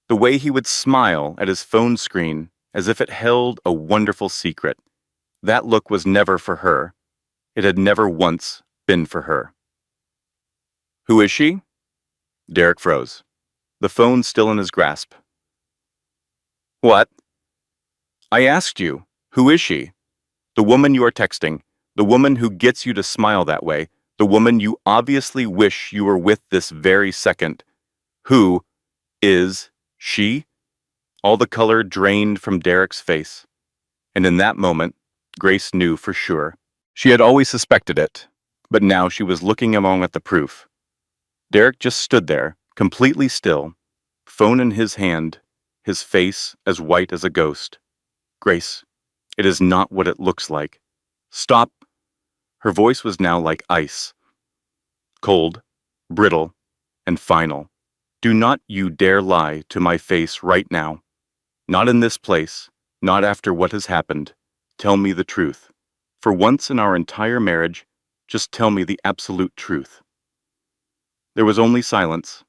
The way he would smile at his phone screen as if it held a wonderful secret. That look was never for her. It had never once been for her. Who is she? Derek froze, the phone still in his grasp. What? I asked you, who is she? The woman you are texting, the woman who gets you to smile that way, The woman you obviously wish you were with this very second. Who is she? All the color drained from Derek's face. And in that moment, Grace knew for sure. She had always suspected it, but now she was looking along at the proof. Derek just stood there, completely still, phone in his hand, his face as white as a ghost. Grace, it is not what it looks like. Stop. Her voice was now like ice. Cold, brittle, and final. Do not you dare lie to my face right now. Not in this place, not after what has happened. Tell me the truth. For once in our entire marriage, just tell me the absolute truth. There was only silence.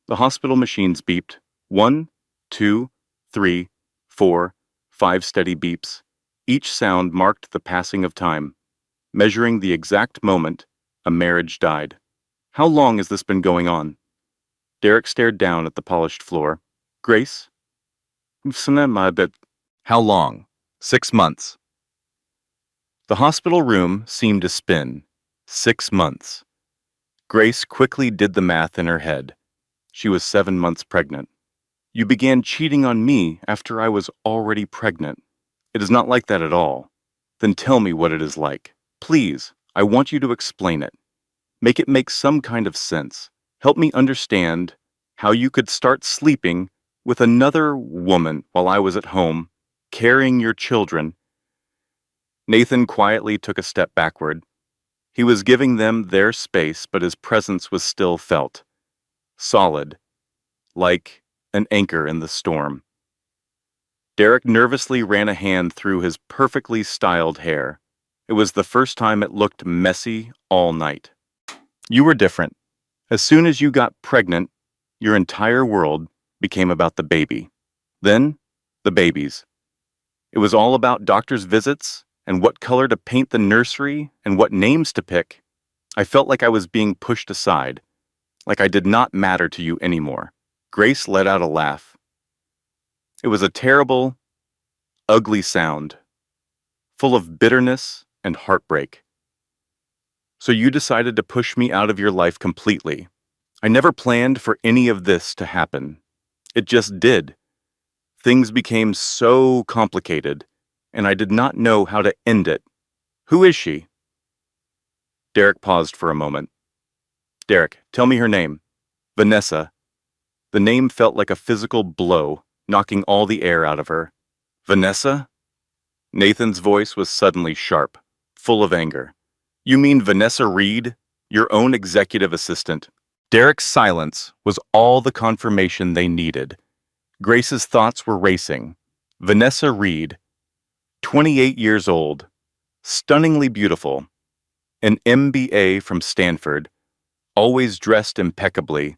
The hospital machines beeped. 1, 2, 3, 4, 5 steady beeps. Each sound marked the passing of time, measuring the exact moment a marriage died. How long has this been going on? Derek stared down at the polished floor. Grace? How long? 6 months. The hospital room seemed to spin. 6 months. Grace quickly did the math in her head. She was 7 months pregnant. You began cheating on me after I was already pregnant. It is not like that at all. Then tell me what it is like. Please, I want you to explain it. Make it make some kind of sense. Help me understand how you could start sleeping with another woman while I was at home, carrying your children. Nathan quietly took a step backward. He was giving them their space, but his presence was still felt. Solid, like an anchor in the storm. Derek nervously ran a hand through his perfectly styled hair. It was the first time it looked messy all night. You were different. As soon as you got pregnant, your entire world became about the baby. Then, the babies. It was all about doctor's visits and what color to paint the nursery and what names to pick. I felt like I was being pushed aside, like I did not matter to you anymore. Grace let out a laugh. It was a terrible, ugly sound, full of bitterness and heartbreak. So you decided to push me out of your life completely. I never planned for any of this to happen. It just did. Things became so complicated, and I did not know how to end it. Who is she? Derek paused for a moment. Derek, tell me her name. Vanessa. The name felt like a physical blow, knocking all the air out of her. Vanessa? Nathan's voice was suddenly sharp, full of anger. You mean Vanessa Reed, your own executive assistant? Derek's silence was all the confirmation they needed. Grace's thoughts were racing. Vanessa Reed, 28 years old, stunningly beautiful, an MBA from Stanford, always dressed impeccably,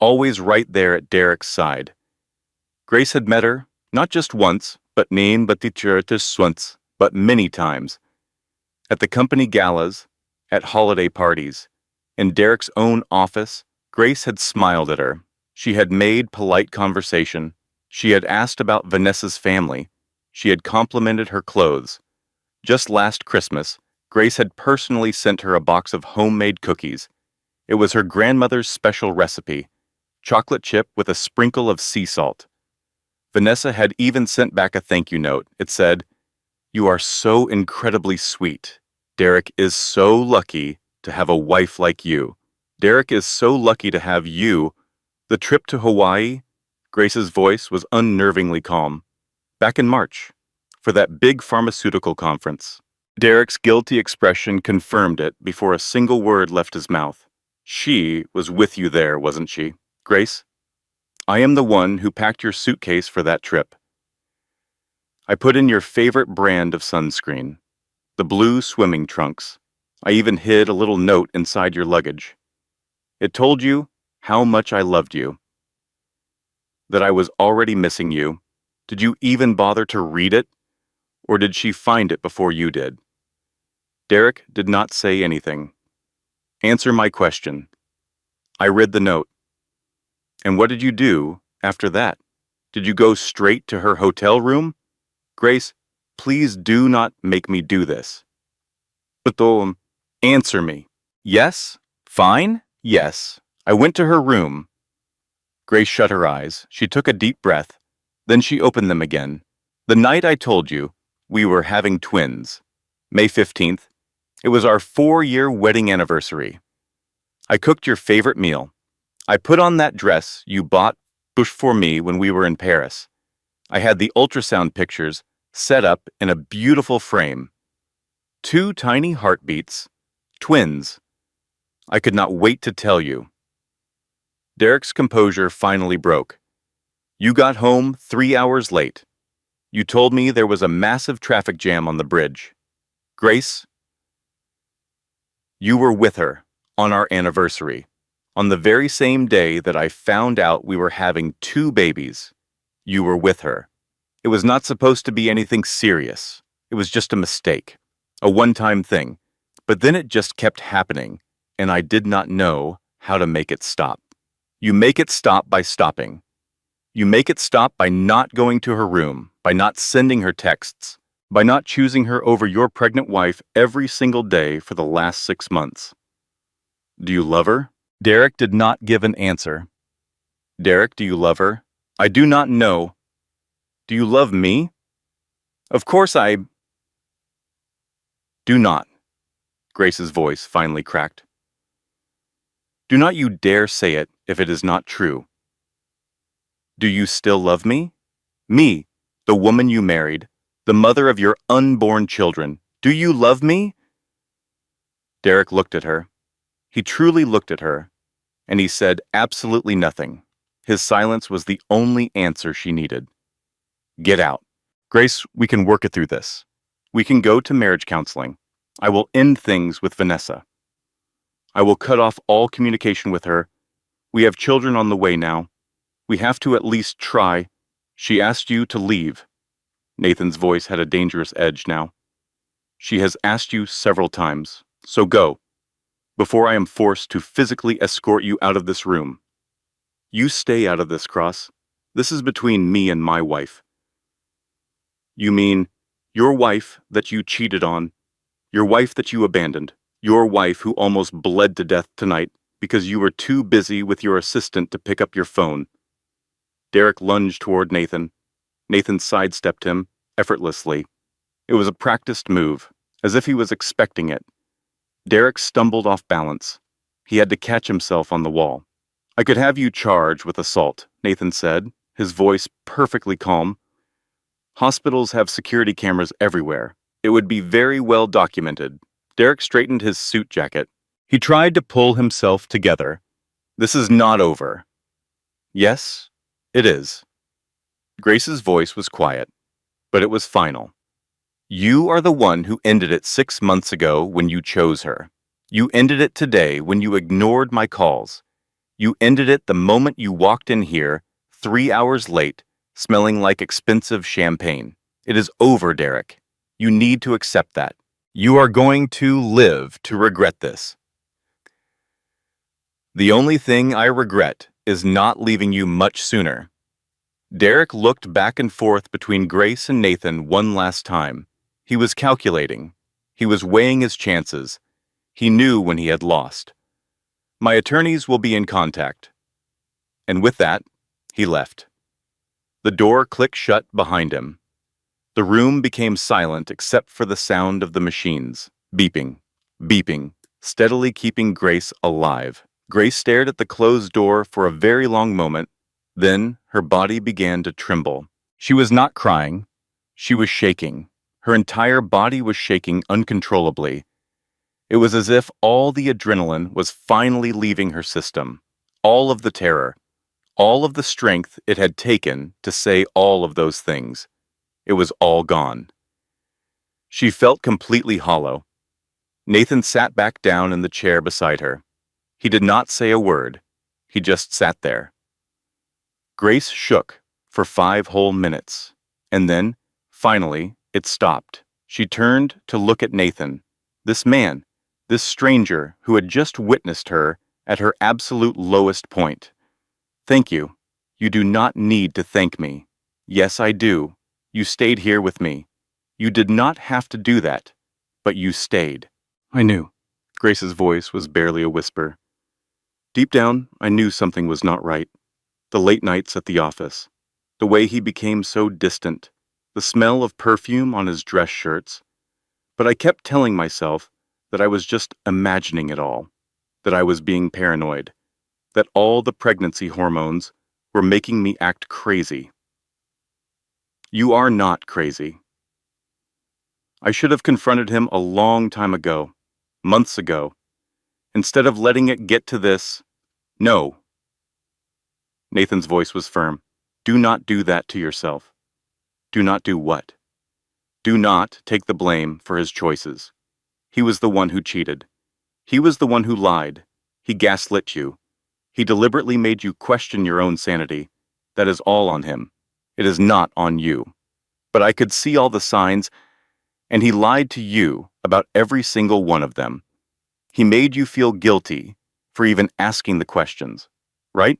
always right there at Derek's side. Grace had met her, not just once, but many times. At the company galas, at holiday parties, in Derek's own office, Grace had smiled at her. She had made polite conversation. She had asked about Vanessa's family. She had complimented her clothes. Just last Christmas, Grace had personally sent her a box of homemade cookies. It was her grandmother's special recipe, chocolate chip with a sprinkle of sea salt. Vanessa had even sent back a thank you note. It said, "You are so incredibly sweet. Derek is so lucky to have a wife like you. Derek is so lucky to have you." The trip to Hawaii, Grace's voice was unnervingly calm. Back in March, for that big pharmaceutical conference. Derek's guilty expression confirmed it before a single word left his mouth. She was with you there, wasn't she? Grace, I am the one who packed your suitcase for that trip. I put in your favorite brand of sunscreen, the blue swimming trunks. I even hid a little note inside your luggage. It told you how much I loved you, that I was already missing you. Did you even bother to read it, or did she find it before you did? Derek did not say anything. Answer my question. I read the note. And what did you do after that? Did you go straight to her hotel room? Grace, please do not make me do this. But answer me. Yes? Fine? Yes. I went to her room. Grace shut her eyes. She took a deep breath. Then she opened them again. The night I told you, we were having twins. May 15th. It was our 4-year wedding anniversary. I cooked your favorite meal. I put on that dress you bought for me when we were in Paris. I had the ultrasound pictures set up in a beautiful frame. 2 tiny heartbeats. Twins. I could not wait to tell you. Derek's composure finally broke. You got home 3 hours late. You told me there was a massive traffic jam on the bridge. Grace, you were with her on our anniversary, on the very same day that I found out we were having 2 babies. You were with her. It was not supposed to be anything serious. It was just a mistake, a one-time thing. But then it just kept happening, and I did not know how to make it stop. You make it stop by stopping. You make it stop by not going to her room, by not sending her texts, by not choosing her over your pregnant wife every single day for the last 6 months. Do you love her? Derek did not give an answer. Derek, do you love her? I do not know. Do you love me? Of course I do not. Grace's voice finally cracked. Do not you dare say it if it is not true. Do you still love me? Me, the woman you married, the mother of your unborn children. Do you love me? Derek looked at her. He truly looked at her, and he said absolutely nothing. His silence was the only answer she needed. Get out. Grace, we can work it through this. We can go to marriage counseling. I will end things with Vanessa. I will cut off all communication with her. We have children on the way now. We have to at least try. She asked you to leave. Nathan's voice had a dangerous edge now. She has asked you several times, so go, before I am forced to physically escort you out of this room. You stay out of this, Cross. This is between me and my wife. You mean your wife that you cheated on, your wife that you abandoned, your wife who almost bled to death tonight because you were too busy with your assistant to pick up your phone. Derek lunged toward Nathan. Nathan sidestepped him, effortlessly. It was a practiced move, as if he was expecting it. Derek stumbled off balance. He had to catch himself on the wall. I could have you charged with assault, Nathan said, his voice perfectly calm. Hospitals have security cameras everywhere. It would be very well documented. Derek straightened his suit jacket. He tried to pull himself together. This is not over. Yes, it is. Grace's voice was quiet, but it was final. You are the one who ended it 6 months ago when you chose her. You ended it today when you ignored my calls. You ended it the moment you walked in here, 3 hours late, smelling like expensive champagne. It is over, Derek. You need to accept that. You are going to live to regret this. The only thing I regret is not leaving you much sooner. Derek looked back and forth between Grace and Nathan one last time. He was calculating. He was weighing his chances. He knew when he had lost. My attorneys will be in contact. And with that, he left. The door clicked shut behind him. The room became silent except for the sound of the machines, beeping, beeping, steadily keeping Grace alive. Grace stared at the closed door for a very long moment. Then her body began to tremble. She was not crying. She was shaking. Her entire body was shaking uncontrollably. It was as if all the adrenaline was finally leaving her system, all of the terror, all of the strength it had taken to say all of those things. It was all gone. She felt completely hollow. Nathan sat back down in the chair beside her. He did not say a word. He just sat there. Grace shook for 5 whole minutes, and then, finally, it stopped. She turned to look at Nathan, this man, this stranger who had just witnessed her at her absolute lowest point. Thank you. You do not need to thank me. Yes, I do. You stayed here with me. You did not have to do that, but you stayed. I knew. Grace's voice was barely a whisper. Deep down, I knew something was not right. The late nights at the office, the way he became so distant, the smell of perfume on his dress shirts. But I kept telling myself that I was just imagining it all, that I was being paranoid, that all the pregnancy hormones were making me act crazy. You are not crazy. I should have confronted him a long time ago, months ago, instead of letting it get to this. No. Nathan's voice was firm. Do not do that to yourself. Do not do what? Do not take the blame for his choices. He was the one who cheated. He was the one who lied. He gaslit you. He deliberately made you question your own sanity. That is all on him. It is not on you. But I could see all the signs, and he lied to you about every single one of them. He made you feel guilty for even asking the questions, right?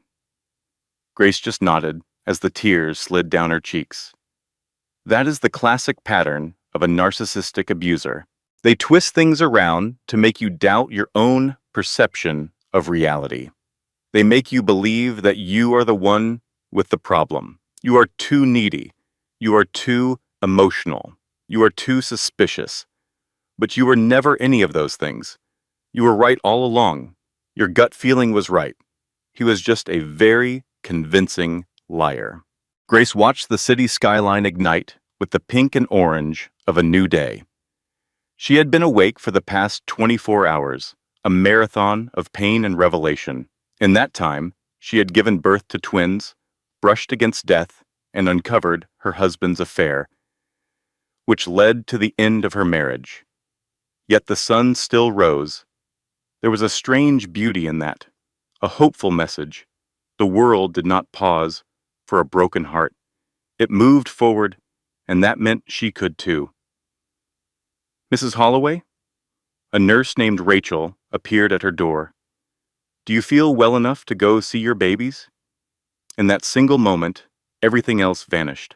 Grace just nodded as the tears slid down her cheeks. That is the classic pattern of a narcissistic abuser. They twist things around to make you doubt your own perception of reality. They make you believe that you are the one with the problem. You are too needy. You are too emotional. You are too suspicious. But you were never any of those things. You were right all along. Your gut feeling was right. He was just a very convincing liar. Grace watched the city skyline ignite with the pink and orange of a new day. She had been awake for the past 24 hours, a marathon of pain and revelation. In that time, she had given birth to twins, brushed against death, and uncovered her husband's affair, which led to the end of her marriage. Yet the sun still rose. There was a strange beauty in that, a hopeful message. The world did not pause for a broken heart. It moved forward, and that meant she could too. Mrs. Holloway? A nurse named Rachel appeared at her door. Do you feel well enough to go see your babies? In that single moment, everything else vanished.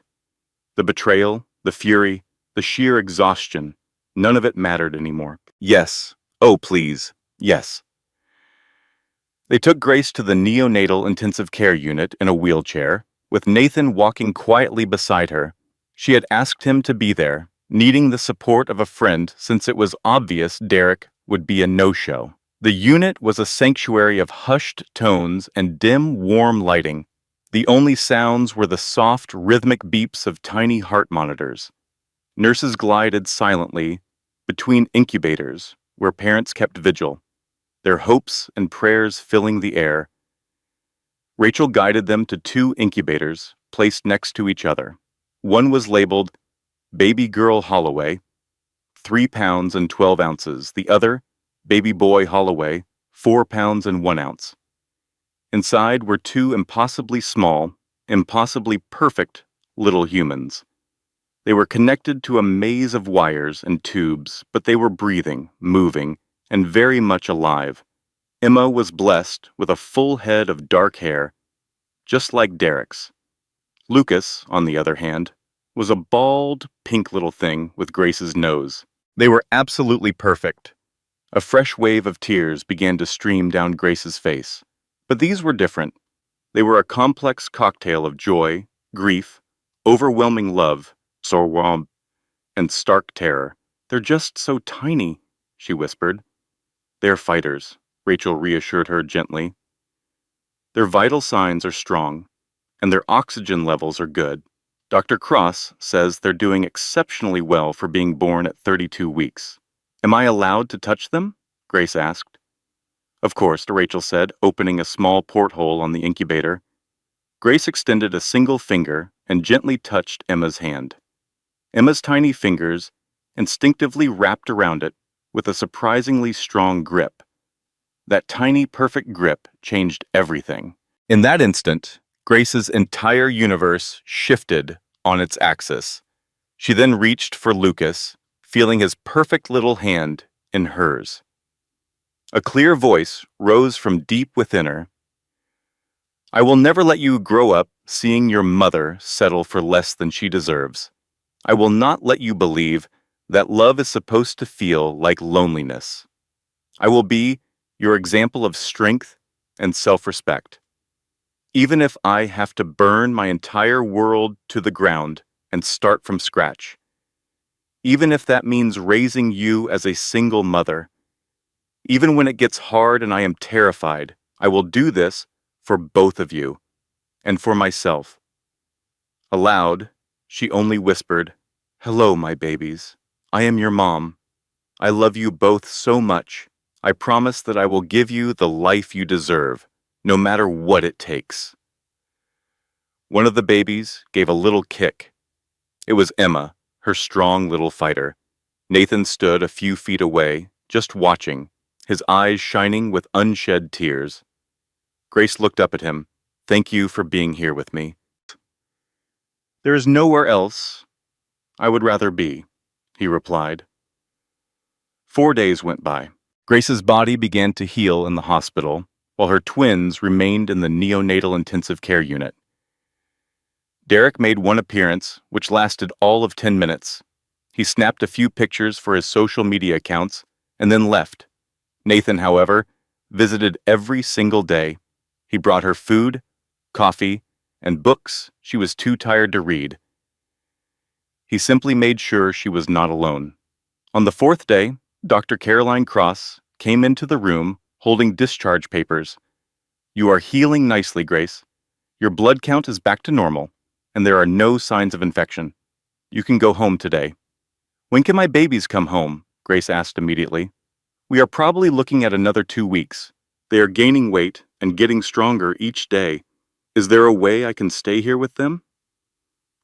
The betrayal, the fury, the sheer exhaustion, none of it mattered anymore. Yes. Oh, please. Yes. They took Grace to the neonatal intensive care unit in a wheelchair, with Nathan walking quietly beside her. She had asked him to be there, needing the support of a friend since it was obvious Derek would be a no-show. The unit was a sanctuary of hushed tones and dim, warm lighting. The only sounds were the soft, rhythmic beeps of tiny heart monitors. Nurses glided silently between incubators, where parents kept vigil, their hopes and prayers filling the air. Rachel guided them to 2 incubators placed next to each other. One was labeled Baby Girl Holloway, 3 pounds and 12 ounces. The other, Baby Boy Holloway, 4 pounds and 1 ounce. Inside were 2 impossibly small, impossibly perfect little humans. They were connected to a maze of wires and tubes, but they were breathing, moving, and very much alive. Emma was blessed with a full head of dark hair, just like Derek's. Lucas, on the other hand, was a bald, pink little thing with Grace's nose. They were absolutely perfect. A fresh wave of tears began to stream down Grace's face. But these were different. They were a complex cocktail of joy, grief, overwhelming love, sorrow, and stark terror. They're just so tiny, she whispered. They're fighters, Rachel reassured her gently. Their vital signs are strong, and their oxygen levels are good. Dr. Cross says they're doing exceptionally well for being born at 32 weeks. Am I allowed to touch them? Grace asked. Of course, Rachel said, opening a small porthole on the incubator. Grace extended a single finger and gently touched Emma's hand. Emma's tiny fingers instinctively wrapped around it with a surprisingly strong grip. That tiny, perfect grip changed everything. In that instant, Grace's entire universe shifted on its axis. She then reached for Lucas, feeling his perfect little hand in hers. A clear voice rose from deep within her. I will never let you grow up seeing your mother settle for less than she deserves. I will not let you believe that love is supposed to feel like loneliness. I will be your example of strength and self-respect. Even if I have to burn my entire world to the ground and start from scratch. Even if that means raising you as a single mother. Even when it gets hard and I am terrified, I will do this for both of you and for myself. Aloud, she only whispered, "Hello, my babies. I am your mom. I love you both so much. I promise that I will give you the life you deserve, no matter what it takes." One of the babies gave a little kick. It was Emma, her strong little fighter. Nathan stood a few feet away, just watching, his eyes shining with unshed tears. Grace looked up at him. "Thank you for being here with me. There is nowhere else I would rather be," he replied. 4 days went by. Grace's body began to heal in the hospital, while her twins remained in the neonatal intensive care unit. Derek made one appearance, which lasted all of 10 minutes. He snapped a few pictures for his social media accounts and then left. Nathan, however, visited every single day. He brought her food, coffee, and books she was too tired to read. He simply made sure she was not alone. On the 4th day, Dr. Caroline Cross came into the room holding discharge papers. "You are healing nicely, Grace. Your blood count is back to normal, and there are no signs of infection. You can go home today." "When can my babies come home?" Grace asked immediately. "We are probably looking at another 2 weeks. They are gaining weight and getting stronger each day. Is there a way I can stay here with them?"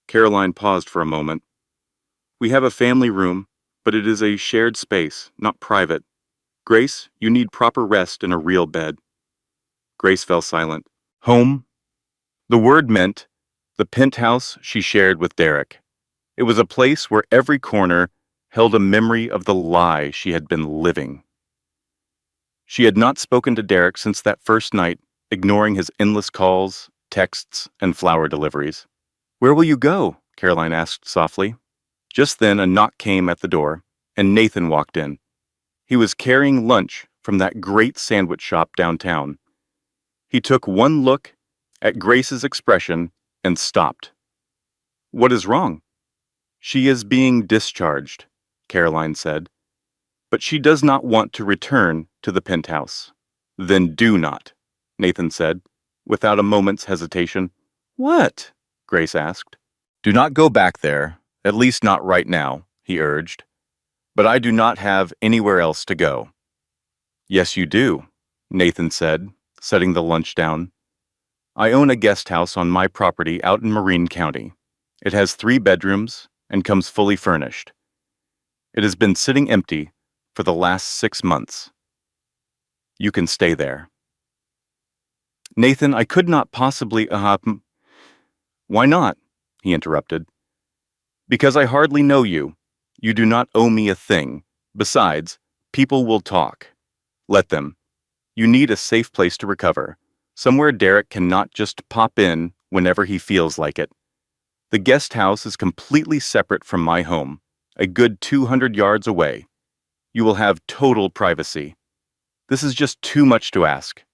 Caroline paused for a moment. "We have a family room, but it is a shared space, not private. Grace, you need proper rest in a real bed." Grace fell silent. Home? The word meant the penthouse she shared with Derek. It was a place where every corner held a memory of the lie she had been living. She had not spoken to Derek since that first night, ignoring his endless calls, texts, and flower deliveries. "Where will you go?" Caroline asked softly. Just then a knock came at the door, and Nathan walked in. He was carrying lunch from that great sandwich shop downtown. He took one look at Grace's expression and stopped. "What is wrong?" "She is being discharged," Caroline said. "But she does not want to return to the penthouse." "Then do not," Nathan said, without a moment's hesitation. "What?" Grace asked. "Do not go back there, at least not right now," he urged. "But I do not have anywhere else to go." "Yes, you do," Nathan said, setting the lunch down. "I own a guest house on my property out in Marin County. It has 3 bedrooms and comes fully furnished. It has been sitting empty for the last 6 months. You can stay there." "Nathan, I could not possibly, Why not?" he interrupted. "Because I hardly know you. You do not owe me a thing. Besides, people will talk. Let them. You need a safe place to recover, somewhere Derek cannot just pop in whenever he feels like it. The guest house is completely separate from my home, a good 200 yards away. You will have total privacy. This is just too much to ask.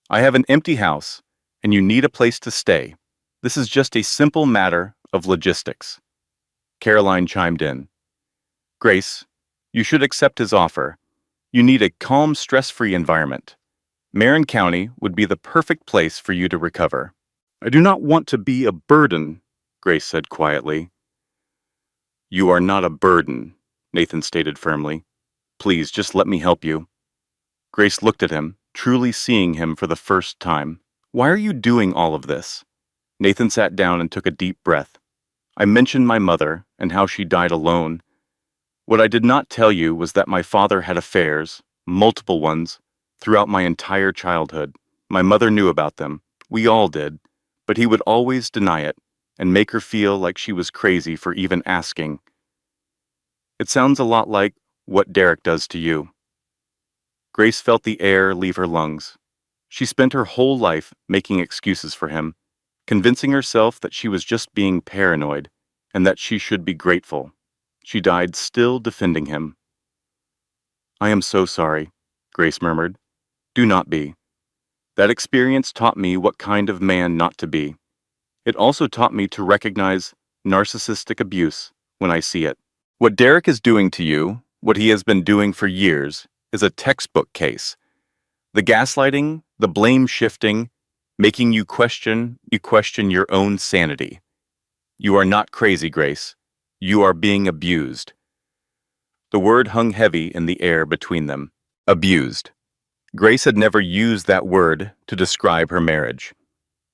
I have an empty house, and you need a place to stay. This is just a simple matter of logistics." Caroline chimed in. "Grace, you should accept his offer. You need a calm, stress-free environment. Marin County would be the perfect place for you to recover." "I do not want to be a burden," Grace said quietly. "You are not a burden," Nathan stated firmly. "Please, just let me help you." Grace looked at him, truly seeing him for the first time. "Why are you doing all of this?" Nathan sat down and took a deep breath. "I mentioned my mother and how she died alone. What I did not tell you was that my father had affairs, multiple ones, throughout my entire childhood. My mother knew about them. We all did. But he would always deny it and make her feel like she was crazy for even asking. It sounds a lot like what Derek does to you." Grace felt the air leave her lungs. She spent her whole life making excuses for him, convincing herself that she was just being paranoid and that she should be grateful. She died still defending him. "I am so sorry. Grace murmured. Do not be. That experience taught me what kind of man not to be. It also taught me to recognize narcissistic abuse when I see it. What Derek is doing to you, what he has been doing for years, is a textbook case. The gaslighting, the blame shifting, making you question your own sanity. You are not crazy, Grace. You are being abused. The word hung heavy in the air between them. Abused. Grace had never used that word to describe her marriage.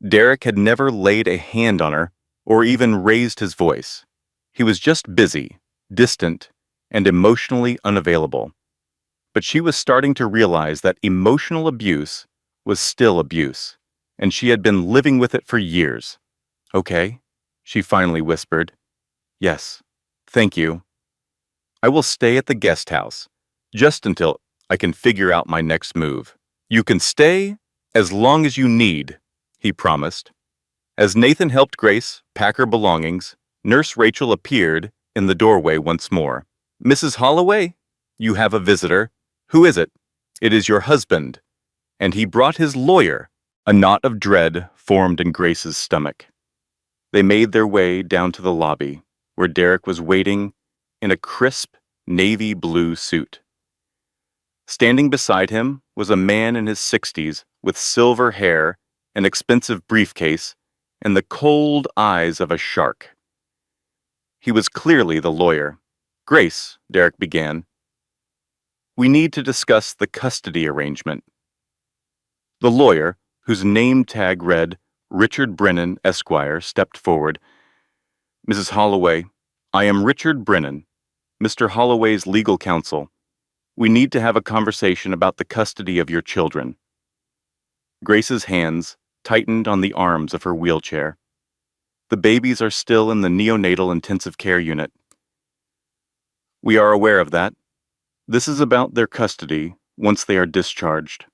Derek had never laid a hand on her or even raised his voice. He was just busy, distant, and emotionally unavailable. But she was starting to realize that emotional abuse was still abuse, and she had been living with it for years. Okay, she finally whispered. Yes, thank you. I will stay at the guest house, just until I can figure out my next move. You can stay as long as you need, he promised. As Nathan helped Grace pack her belongings, Nurse Rachel appeared in the doorway once more. Mrs. Holloway, you have a visitor. Who is it? It is your husband. And he brought his lawyer. A knot of dread formed in Grace's stomach. They made their way down to the lobby, where Derek was waiting in a crisp navy blue suit. Standing beside him was a man in his 60s with silver hair, an expensive briefcase, and the cold eyes of a shark. He was clearly the lawyer. Grace, Derek began, we need to discuss the custody arrangement. The lawyer, whose name tag read Richard Brennan, Esquire, stepped forward. Mrs. Holloway, I am Richard Brennan, Mr. Holloway's legal counsel. We need to have a conversation about the custody of your children. Grace's hands tightened on the arms of her wheelchair. The babies are still in the neonatal intensive care unit. We are aware of that. This is about their custody once they are discharged.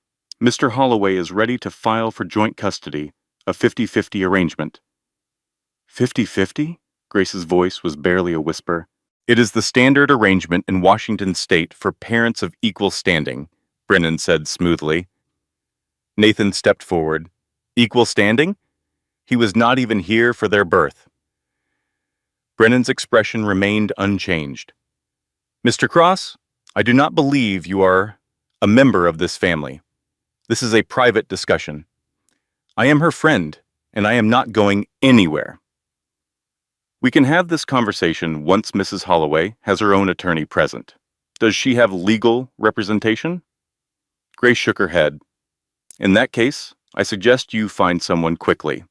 Mr. Holloway is ready to file for joint custody, a 50-50 arrangement. 50-50? Grace's voice was barely a whisper. It is the standard arrangement in Washington state for parents of equal standing, Brennan said smoothly. Nathan stepped forward. Equal standing? He was not even here for their birth. Brennan's expression remained unchanged. Mr. Cross, I do not believe you are a member of this family. This is a private discussion. I am her friend, and I am not going anywhere. We can have this conversation once Mrs. Holloway has her own attorney present. Does she have legal representation? Grace shook her head. In that case, I suggest you find someone quickly.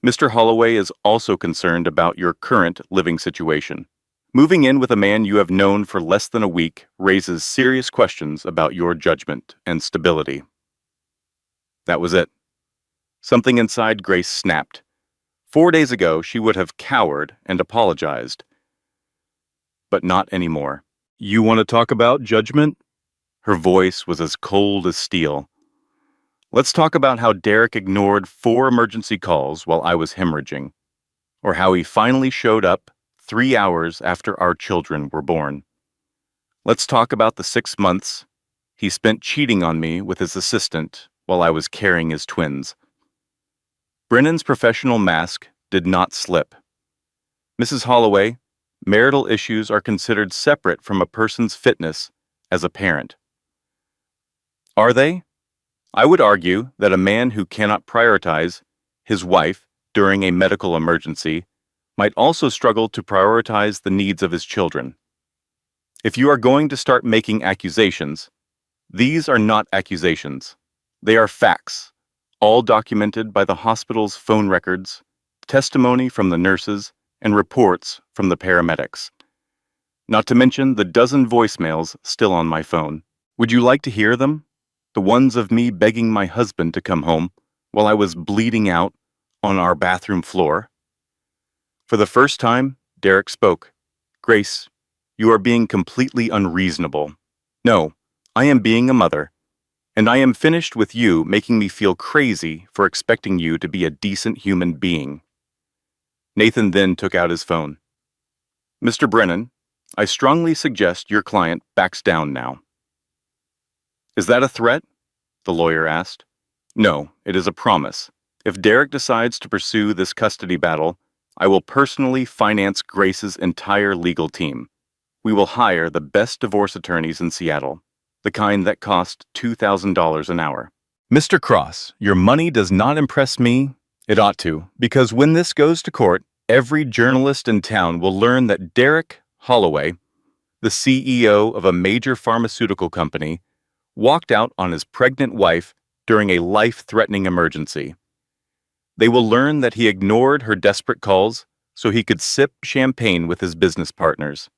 Mr. Holloway is also concerned about your current living situation. Moving in with a man you have known for less than a week raises serious questions about your judgment and stability. That was it. Something inside Grace snapped. 4 days ago, she would have cowered and apologized. But not anymore. You want to talk about judgment? Her voice was as cold as steel. Let's talk about how Derek ignored 4 emergency calls while I was hemorrhaging, or how he finally showed up 3 hours after our children were born. Let's talk about the 6 months he spent cheating on me with his assistant while I was carrying his twins. Brennan's professional mask did not slip. Mrs. Holloway, marital issues are considered separate from a person's fitness as a parent. Are they? I would argue that a man who cannot prioritize his wife during a medical emergency might also struggle to prioritize the needs of his children. If you are going to start making accusations, these are not accusations. They are facts, all documented by the hospital's phone records, testimony from the nurses, and reports from the paramedics. Not to mention the dozen voicemails still on my phone. Would you like to hear them? The ones of me begging my husband to come home while I was bleeding out on our bathroom floor? For the first time, Derek spoke. Grace, you are being completely unreasonable. No, I am being a mother, and I am finished with you making me feel crazy for expecting you to be a decent human being. Nathan then took out his phone. Mr. Brennan, I strongly suggest your client backs down now. Is that a threat? The lawyer asked. No, it is a promise. If Derek decides to pursue this custody battle, I will personally finance Grace's entire legal team. We will hire the best divorce attorneys in Seattle, the kind that cost $2,000 an hour. Mr. Cross, your money does not impress me. It ought to, because when this goes to court, every journalist in town will learn that Derek Holloway, the CEO of a major pharmaceutical company, walked out on his pregnant wife during a life-threatening emergency. They will learn that he ignored her desperate calls so he could sip champagne with his business partners.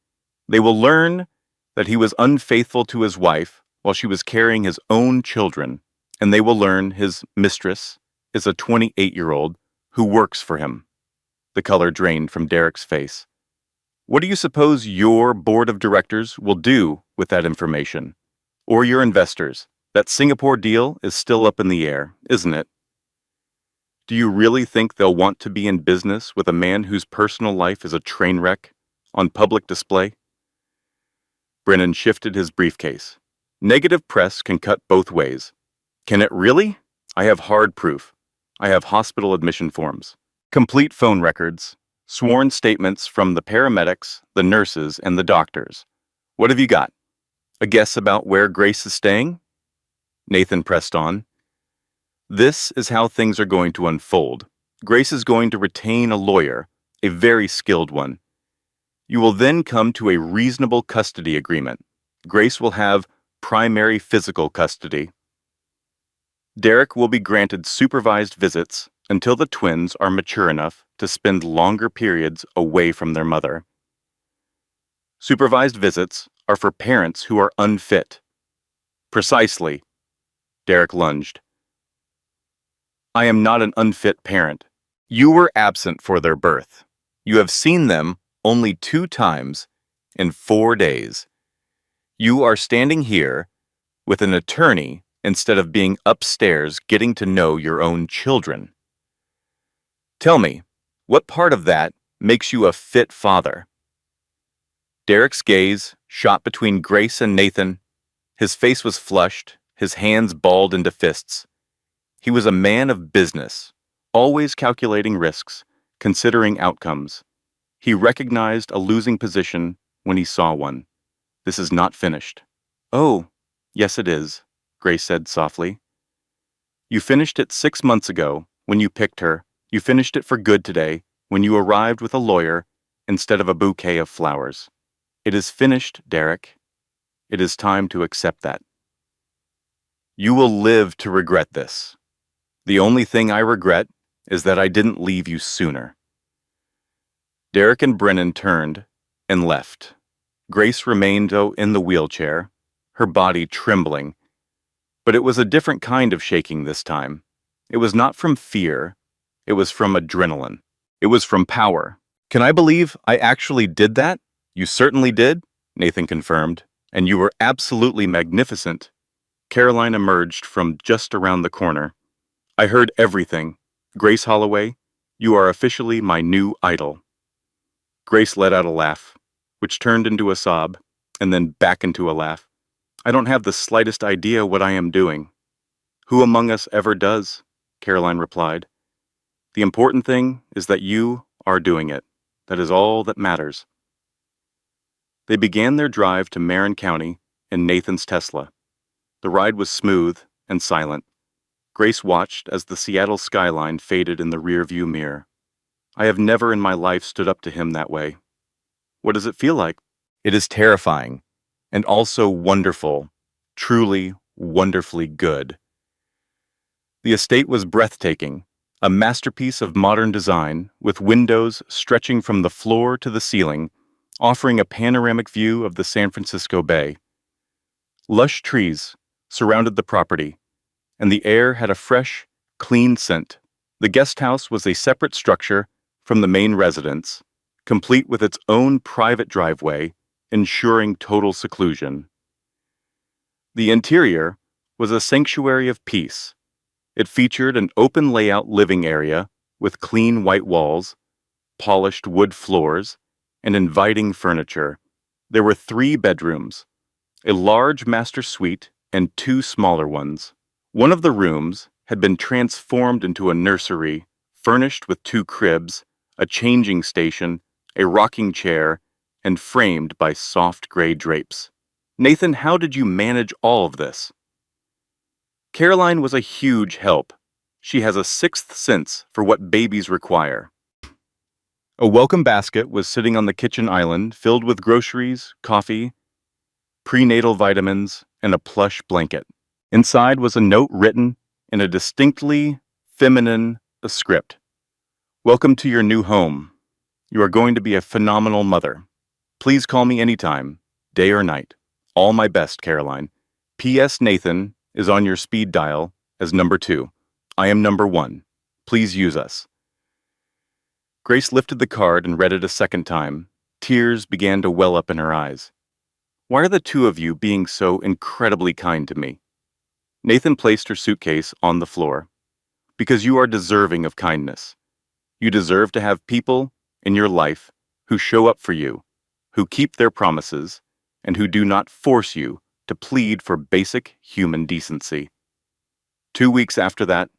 They will learn that he was unfaithful to his wife while she was carrying his own children, and they will learn his mistress is a 28-year-old who works for him. The color drained from Derek's face. What do you suppose your board of directors will do with that information? Or your investors? That Singapore deal is still up in the air, isn't it? Do you really think they'll want to be in business with a man whose personal life is a train wreck on public display? Brennan shifted his briefcase. Negative press can cut both ways. Can it really? I have hard proof. I have hospital admission forms, complete phone records, sworn statements from the paramedics, the nurses, and the doctors. What have you got? A guess about where Grace is staying? Nathan pressed on. This is how things are going to unfold. Grace is going to retain a lawyer, a very skilled one. You will then come to a reasonable custody agreement. Grace will have primary physical custody. Derek will be granted supervised visits until the twins are mature enough to spend longer periods away from their mother. Supervised visits are for parents who are unfit. Precisely. Derek lunged. I am not an unfit parent. You were absent for their birth. You have seen them only 2 times in 4 days. You are standing here with an attorney instead of being upstairs getting to know your own children. Tell me, what part of that makes you a fit father? Derek's gaze shot between Grace and Nathan. His face was flushed, his hands balled into fists. He was a man of business, always calculating risks, considering outcomes. He recognized a losing position when he saw one. This is not finished. Oh, yes it is, Grace said softly. You finished it 6 months ago when you picked her. You finished it for good today when you arrived with a lawyer instead of a bouquet of flowers. It is finished, Derek. It is time to accept that. You will live to regret this. The only thing I regret is that I didn't leave you sooner. Derek and Brennan turned and left. Grace remained in the wheelchair, her body trembling. But it was a different kind of shaking this time. It was not from fear. It was from adrenaline. It was from power. Can I believe I actually did that? You certainly did, Nathan confirmed, and you were absolutely magnificent. Caroline emerged from just around the corner. I heard everything. Grace Holloway, you are officially my new idol. Grace let out a laugh, which turned into a sob, and then back into a laugh. I don't have the slightest idea what I am doing. Who among us ever does? Caroline replied. The important thing is that you are doing it. That is all that matters. They began their drive to Marin County in Nathan's Tesla. The ride was smooth and silent. Grace watched as the Seattle skyline faded in the rearview mirror. I have never in my life stood up to him that way. What does it feel like? It is terrifying, and also wonderful, truly, wonderfully good. The estate was breathtaking, a masterpiece of modern design with windows stretching from the floor to the ceiling, offering a panoramic view of the San Francisco Bay. Lush trees surrounded the property, and the air had a fresh, clean scent. The guest house was a separate structure from the main residence, complete with its own private driveway, ensuring total seclusion. The interior was a sanctuary of peace. It featured an open layout living area with clean white walls, polished wood floors, and inviting furniture. There were 3 bedrooms, a large master suite and two smaller ones. One of the rooms had been transformed into a nursery, furnished with two cribs, a changing station, a rocking chair, and framed by soft gray drapes. Nathan, how did you manage all of this? Caroline was a huge help. She has a sixth sense for what babies require. A welcome basket was sitting on the kitchen island, filled with groceries, coffee, prenatal vitamins, and a plush blanket. Inside was a note written in a distinctly feminine script. Welcome to your new home. You are going to be a phenomenal mother. Please call me anytime, day or night. All my best, Caroline. P.S. Nathan is on your speed dial as number 2. I am number 1. Please use us. Grace lifted the card and read it a second time. Tears began to well up in her eyes. Why are the two of you being so incredibly kind to me? Nathan placed her suitcase on the floor. Because you are deserving of kindness. You deserve to have people in your life who show up for you, who keep their promises, and who do not force you to plead for basic human decency. 2 weeks after that,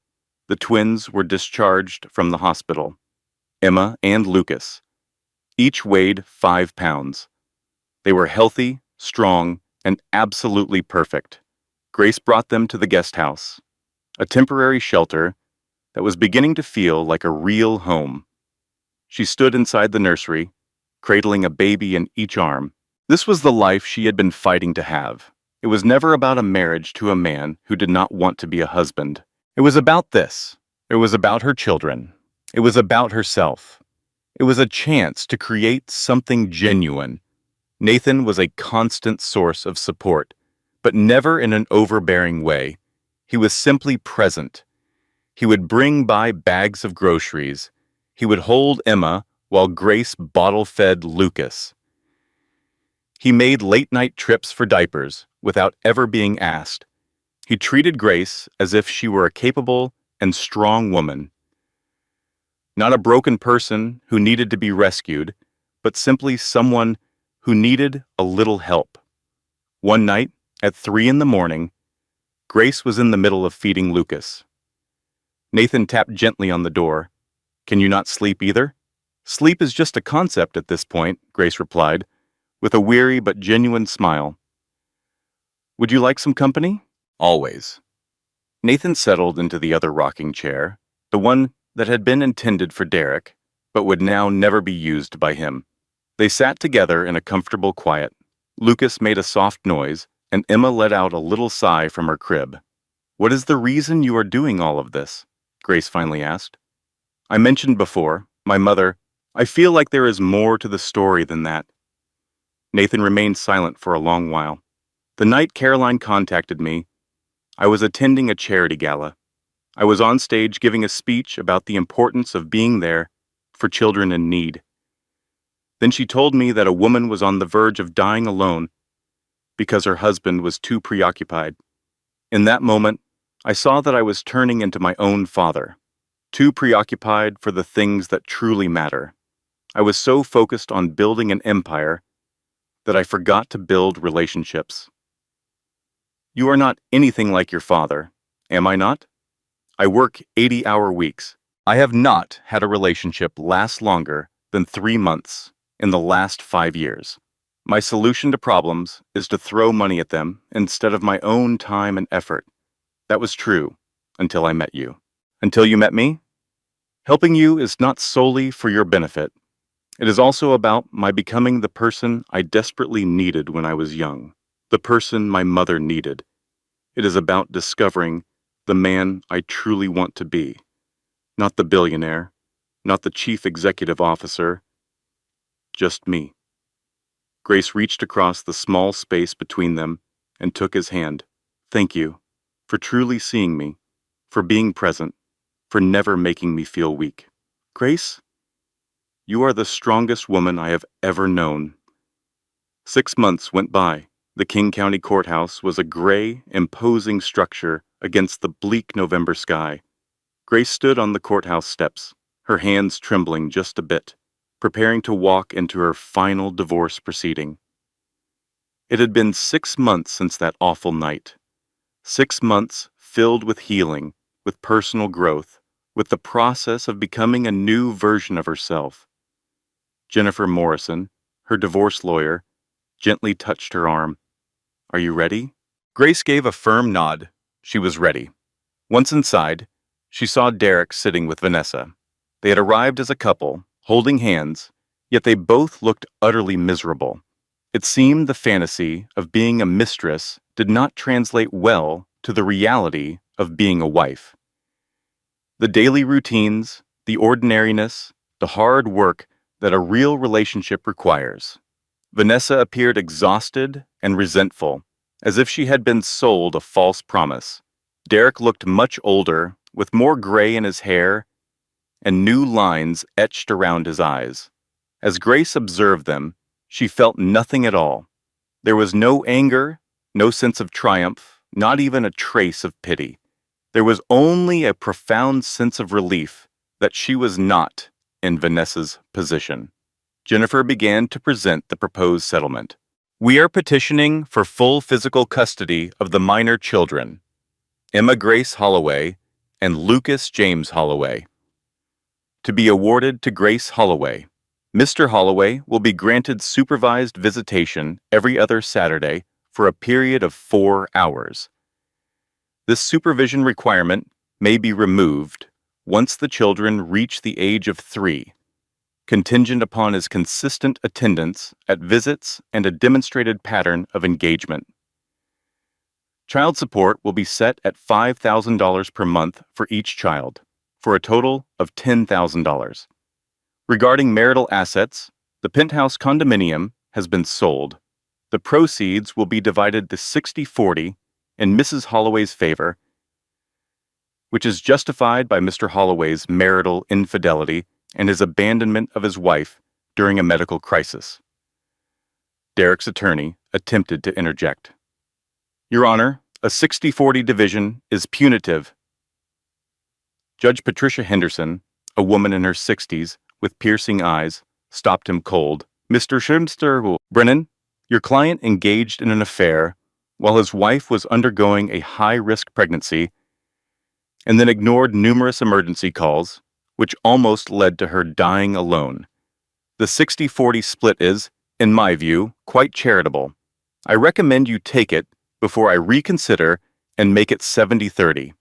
the twins were discharged from the hospital. Emma and Lucas. Each weighed 5 pounds. They were healthy, strong, and absolutely perfect. Grace brought them to the guest house, a temporary shelter that was beginning to feel like a real home. She stood inside the nursery, cradling a baby in each arm. This was the life she had been fighting to have. It was never about a marriage to a man who did not want to be a husband. It was about this. It was about her children. It was about herself. It was a chance to create something genuine. Nathan was a constant source of support, but never in an overbearing way. He was simply present. He would bring by bags of groceries. He would hold Emma while Grace bottle-fed Lucas. He made late-night trips for diapers without ever being asked. He treated Grace as if she were a capable and strong woman. Not a broken person who needed to be rescued, but simply someone who needed a little help. One night, at 3 a.m, Grace was in the middle of feeding Lucas. Nathan tapped gently on the door. Can you not sleep either? Sleep is just a concept at this point, Grace replied, with a weary but genuine smile. Would you like some company? Always. Nathan settled into the other rocking chair, the one that had been intended for Derek, but would now never be used by him. They sat together in a comfortable quiet. Lucas made a soft noise, and Emma let out a little sigh from her crib. What is the reason you are doing all of this? Grace finally asked. I mentioned before, my mother, I feel like there is more to the story than that. Nathan remained silent for a long while. The night Caroline contacted me, I was attending a charity gala. I was on stage giving a speech about the importance of being there for children in need. Then she told me that a woman was on the verge of dying alone because her husband was too preoccupied. In that moment, I saw that I was turning into my own father, too preoccupied for the things that truly matter. I was so focused on building an empire that I forgot to build relationships. You are not anything like your father, am I not? I work 80-hour weeks. I have not had a relationship last longer than 3 months in the last 5 years. My solution to problems is to throw money at them instead of my own time and effort. That was true until I met you. Until you met me? Helping you is not solely for your benefit. It is also about my becoming the person I desperately needed when I was young, the person my mother needed. It is about discovering the man I truly want to be, not the billionaire, not the chief executive officer, just me. Grace reached across the small space between them and took his hand. Thank you for truly seeing me, for being present, for never making me feel weak. Grace, you are the strongest woman I have ever known. 6 months went by. The King County Courthouse was a gray, imposing structure against the bleak November sky. Grace stood on the courthouse steps, her hands trembling just a bit, preparing to walk into her final divorce proceeding. It had been 6 months since that awful night. 6 months filled with healing, with personal growth, with the process of becoming a new version of herself. Jennifer Morrison, her divorce lawyer, gently touched her arm. "Are you ready?" Grace gave a firm nod. She was ready. Once inside, she saw Derek sitting with Vanessa. They had arrived as a couple, holding hands, yet they both looked utterly miserable. It seemed the fantasy of being a mistress did not translate well to the reality of being a wife. The daily routines, the ordinariness, the hard work that a real relationship requires. Vanessa appeared exhausted and resentful, as if she had been sold a false promise. Derek looked much older, with more gray in his hair and new lines etched around his eyes. As Grace observed them, she felt nothing at all. There was no anger, no sense of triumph, not even a trace of pity. There was only a profound sense of relief that she was not in Vanessa's position. Jennifer began to present the proposed settlement. "We are petitioning for full physical custody of the minor children, Emma Grace Holloway and Lucas James Holloway, to be awarded to Grace Holloway. Mr. Holloway will be granted supervised visitation every other Saturday for a period of 4 hours. This supervision requirement may be removed once the children reach the age of 3, contingent upon his consistent attendance at visits and a demonstrated pattern of engagement. Child support will be set at $5,000 per month for each child, for a total of $10,000. Regarding marital assets, the penthouse condominium has been sold. The proceeds will be divided to 60-40 in Mrs. Holloway's favor, which is justified by Mr. Holloway's marital infidelity and his abandonment of his wife during a medical crisis." Derek's attorney attempted to interject. "Your Honor, a 60-40 division is punitive." Judge Patricia Henderson, a woman in her 60s with piercing eyes, stopped him cold. "Mr. Shrimster Brennan, your client engaged in an affair while his wife was undergoing a high-risk pregnancy and then ignored numerous emergency calls, which almost led to her dying alone. The 60-40 split is, in my view, quite charitable. I recommend you take it before I reconsider and make it 70-30.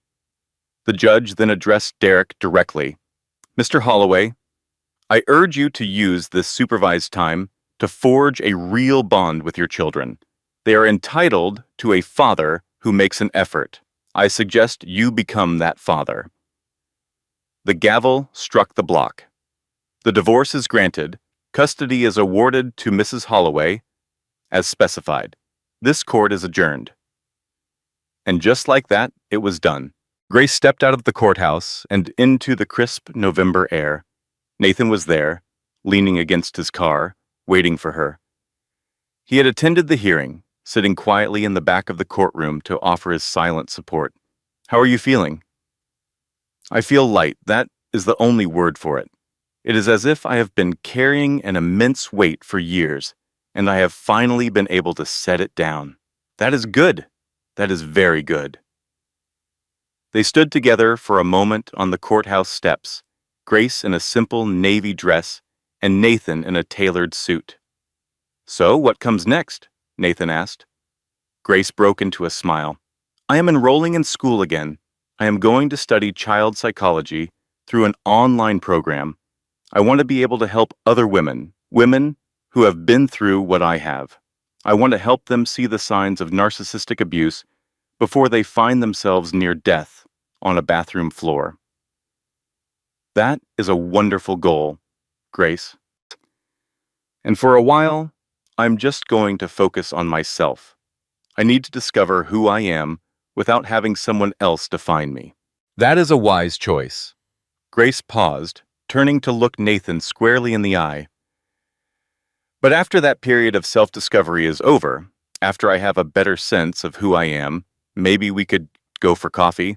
The judge then addressed Derek directly. "Mr. Holloway, I urge you to use this supervised time to forge a real bond with your children. They are entitled to a father who makes an effort. I suggest you become that father." The gavel struck the block. The divorce is granted. Custody is awarded to Mrs. Holloway, as specified. This court is adjourned. And just like that, it was done. Grace stepped out of the courthouse and into the crisp November air. Nathan was there, leaning against his car, waiting for her. He had attended the hearing, sitting quietly in the back of the courtroom to offer his silent support. "How are you feeling?" "I feel light. That is the only word for it. It is as if I have been carrying an immense weight for years, and I have finally been able to set it down. That is good. That is very good." They stood together for a moment on the courthouse steps, Grace in a simple navy dress and Nathan in a tailored suit. "So, what comes next?" Nathan asked. Grace broke into a smile. "I am enrolling in school again. I am going to study child psychology through an online program. I want to be able to help other women who have been through what I have. I want to help them see the signs of narcissistic abuse before they find themselves near death on a bathroom floor." "That is a wonderful goal, Grace. And for a while, I'm just going to focus on myself. I need to discover who I am without having someone else define me." "That is a wise choice." Grace paused, turning to look Nathan squarely in the eye. "But after that period of self-discovery is over, after I have a better sense of who I am, maybe we could go for coffee.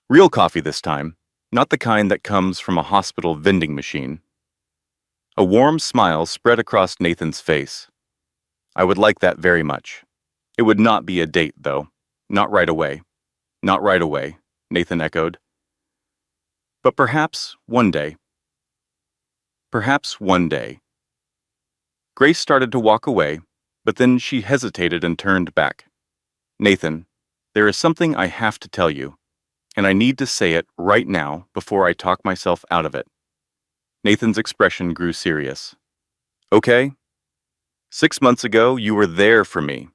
Real coffee this time, not the kind that comes from a hospital vending machine." A warm smile spread across Nathan's face. "I would like that very much. It would not be a date, though. Not right away. Not right away, Nathan echoed. But perhaps one day. Perhaps one day. Grace started to walk away, but then she hesitated and turned back. Nathan, there is something I have to tell you, and I need to say it right now before I talk myself out of it. Nathan's expression grew serious. Okay. 6 months ago, you were there for me.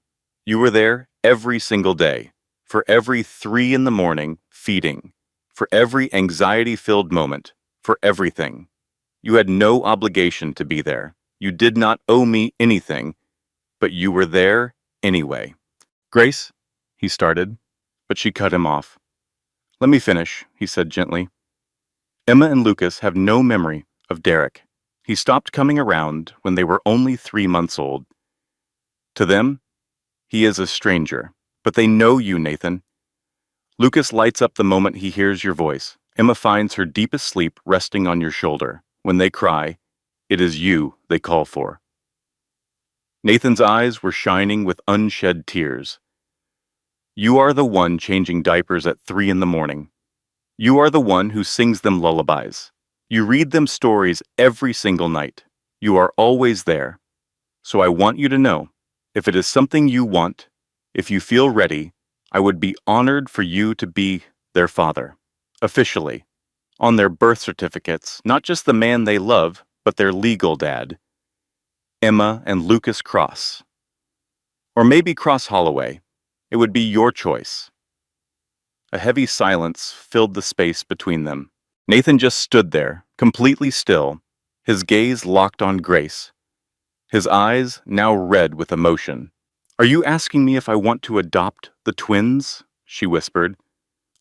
You were there every single day, for every 3 in the morning feeding, for every anxiety-filled moment, for everything. You had no obligation to be there. You did not owe me anything, but you were there anyway. Grace, he started, but she cut him off. Let me finish, he said gently. Emma and Lucas have no memory of Derek. He stopped coming around when they were only 3 months old. To them, he is a stranger, but they know you, Nathan. Lucas lights up the moment he hears your voice. Emma finds her deepest sleep resting on your shoulder. When they cry, it is you they call for. Nathan's eyes were shining with unshed tears. You are the one changing diapers at 3 in the morning. You are the one who sings them lullabies. You read them stories every single night. You are always there. So I want you to know, if it is something you want, if you feel ready, I would be honored for you to be their father, officially, on their birth certificates, not just the man they love, but their legal dad. Emma and Lucas Cross. Or maybe Cross Holloway. It would be your choice. A heavy silence filled the space between them. Nathan just stood there, completely still, his gaze locked on Grace. His eyes now red with emotion. Are you asking me if I want to adopt the twins? She whispered.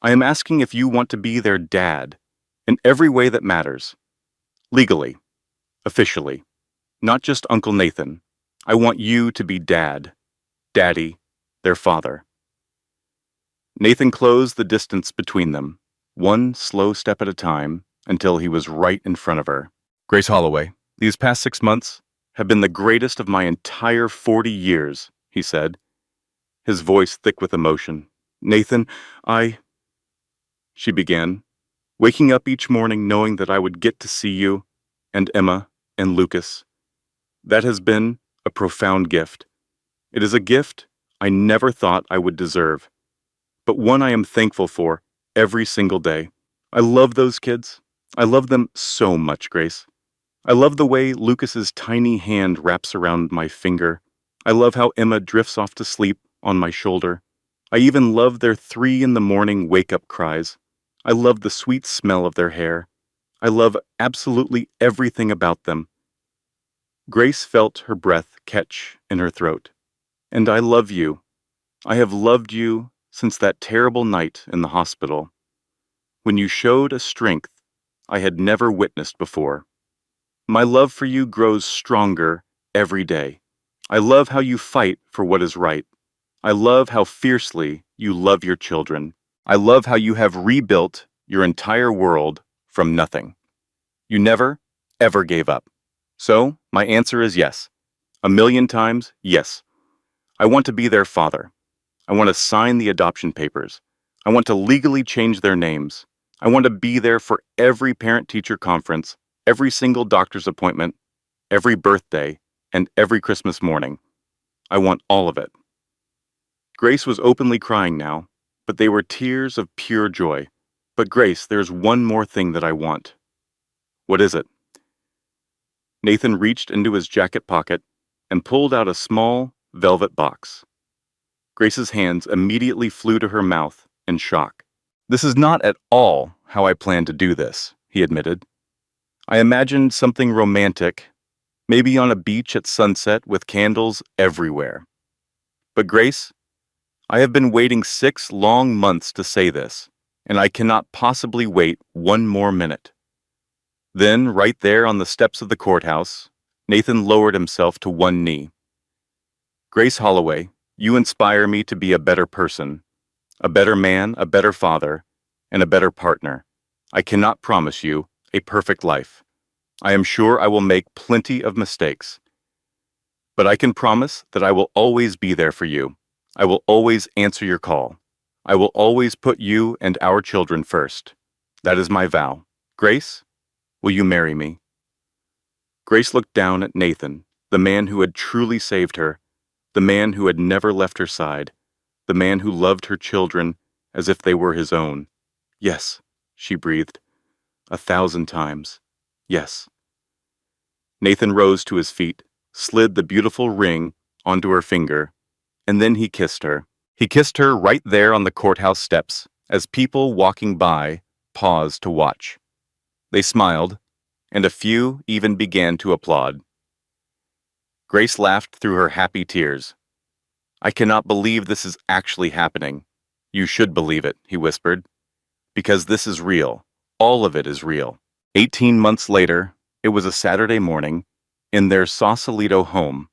I am asking if you want to be their dad, in every way that matters. Legally, officially, not just Uncle Nathan. I want you to be dad, daddy, their father. Nathan closed the distance between them, one slow step at a time, until he was right in front of her. Grace Holloway, these past 6 months have been the greatest of my entire 40 years, he said, his voice thick with emotion. Nathan, she began, waking up each morning knowing that I would get to see you, and Emma, and Lucas. That has been a profound gift. It is a gift I never thought I would deserve, but one I am thankful for every single day. I love those kids. I love them so much, Grace. I love the way Lucas's tiny hand wraps around my finger. I love how Emma drifts off to sleep on my shoulder. I even love their 3 in the morning wake-up cries. I love the sweet smell of their hair. I love absolutely everything about them. Grace felt her breath catch in her throat. And I love you. I have loved you since that terrible night in the hospital, when you showed a strength I had never witnessed before. My love for you grows stronger every day. I love how you fight for what is right. I love how fiercely you love your children. I love how you have rebuilt your entire world from nothing. You never, ever gave up. So, my answer is yes. 1,000,000 times, yes. I want to be their father. I want to sign the adoption papers. I want to legally change their names. I want to be there for every parent-teacher conference, every single doctor's appointment, every birthday, and every Christmas morning. I want all of it. Grace was openly crying now, but they were tears of pure joy. But Grace, there's one more thing that I want. What is it? Nathan reached into his jacket pocket and pulled out a small, velvet box. Grace's hands immediately flew to her mouth in shock. This is not at all how I planned to do this, he admitted. I imagined something romantic, maybe on a beach at sunset with candles everywhere. But Grace, I have been waiting 6 long months to say this, and I cannot possibly wait 1 more minute. Then, right there on the steps of the courthouse, Nathan lowered himself to one knee. Grace Holloway, you inspire me to be a better person, a better man, a better father, and a better partner. I cannot promise you a perfect life. I am sure I will make plenty of mistakes. But I can promise that I will always be there for you. I will always answer your call. I will always put you and our children first. That is my vow. Grace, will you marry me?" Grace looked down at Nathan, the man who had truly saved her, the man who had never left her side, the man who loved her children as if they were his own. "Yes," she breathed, 1,000 times. "Yes." Nathan rose to his feet, slid the beautiful ring onto her finger, and then he kissed her. He kissed her right there on the courthouse steps, as people walking by paused to watch. They smiled, and a few even began to applaud. Grace laughed through her happy tears. "I cannot believe this is actually happening." "You should believe it," he whispered, "because this is real. All of it is real." 18 months later, it was a Saturday morning, in their Sausalito home.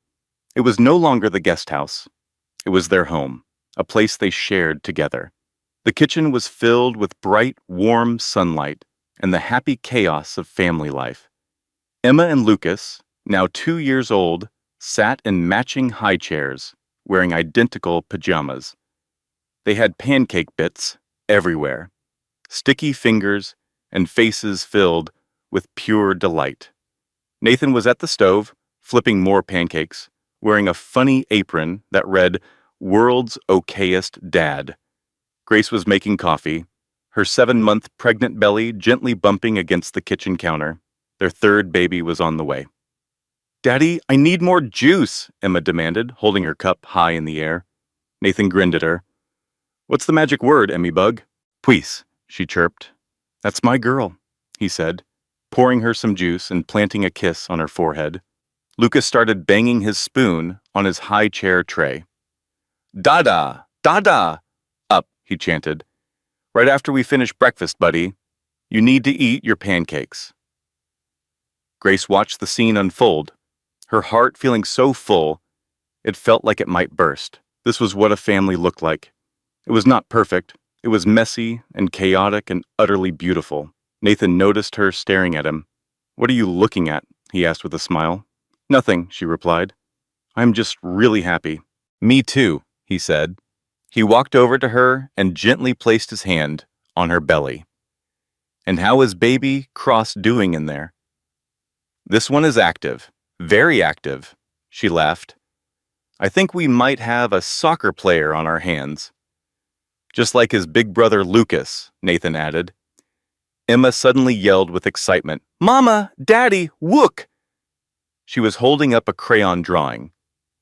It was no longer the guest house. It was their home, a place they shared together. The kitchen was filled with bright, warm sunlight and the happy chaos of family life. Emma and Lucas, now 2 years old, sat in matching high chairs, wearing identical pajamas. They had pancake bits everywhere, sticky fingers, and faces filled with pure delight. Nathan was at the stove, flipping more pancakes, wearing a funny apron that read, "World's Okayest Dad." Grace was making coffee, her 7-month pregnant belly gently bumping against the kitchen counter. Their third baby was on the way. "Daddy, I need more juice," Emma demanded, holding her cup high in the air. Nathan grinned at her. "What's the magic word, Emmy Bug?" "Puis," she chirped. "That's my girl," he said, pouring her some juice and planting a kiss on her forehead. Lucas started banging his spoon on his high chair tray. "Dada! Dada! Up," he chanted. "Right after we finish breakfast, buddy. You need to eat your pancakes." Grace watched the scene unfold, her heart feeling so full, it felt like it might burst. This was what a family looked like. It was not perfect. It was messy and chaotic and utterly beautiful. Nathan noticed her staring at him. "What are you looking at?" he asked with a smile. "Nothing," she replied. "I'm just really happy." "Me too," he said. He walked over to her and gently placed his hand on her belly. "And how is baby Cross doing in there?" "This one is active. Very active," she laughed. "I think we might have a soccer player on our hands." "Just like his big brother Lucas," Nathan added. Emma suddenly yelled with excitement, "Mama! Daddy! Look!" She was holding up a crayon drawing.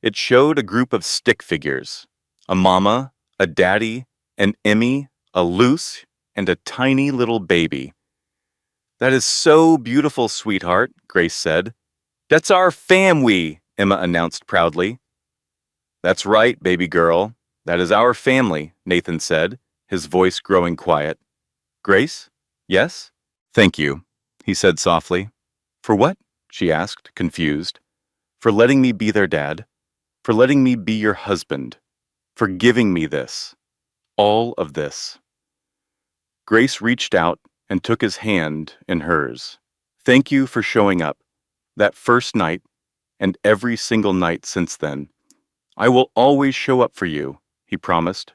It showed a group of stick figures. A mama, a daddy, an Emmy, a Luce, and a tiny little baby. "That is so beautiful, sweetheart," Grace said. "That's our family," Emma announced proudly. "That's right, baby girl. That is our family," Nathan said, his voice growing quiet. "Grace? Yes?" "Thank you," he said softly. "For what?" she asked, confused. "For letting me be their dad. For letting me be your husband. For giving me this. All of this." Grace reached out and took his hand in hers. "Thank you for showing up. That first night, and every single night since then. I will always show up for you," he promised.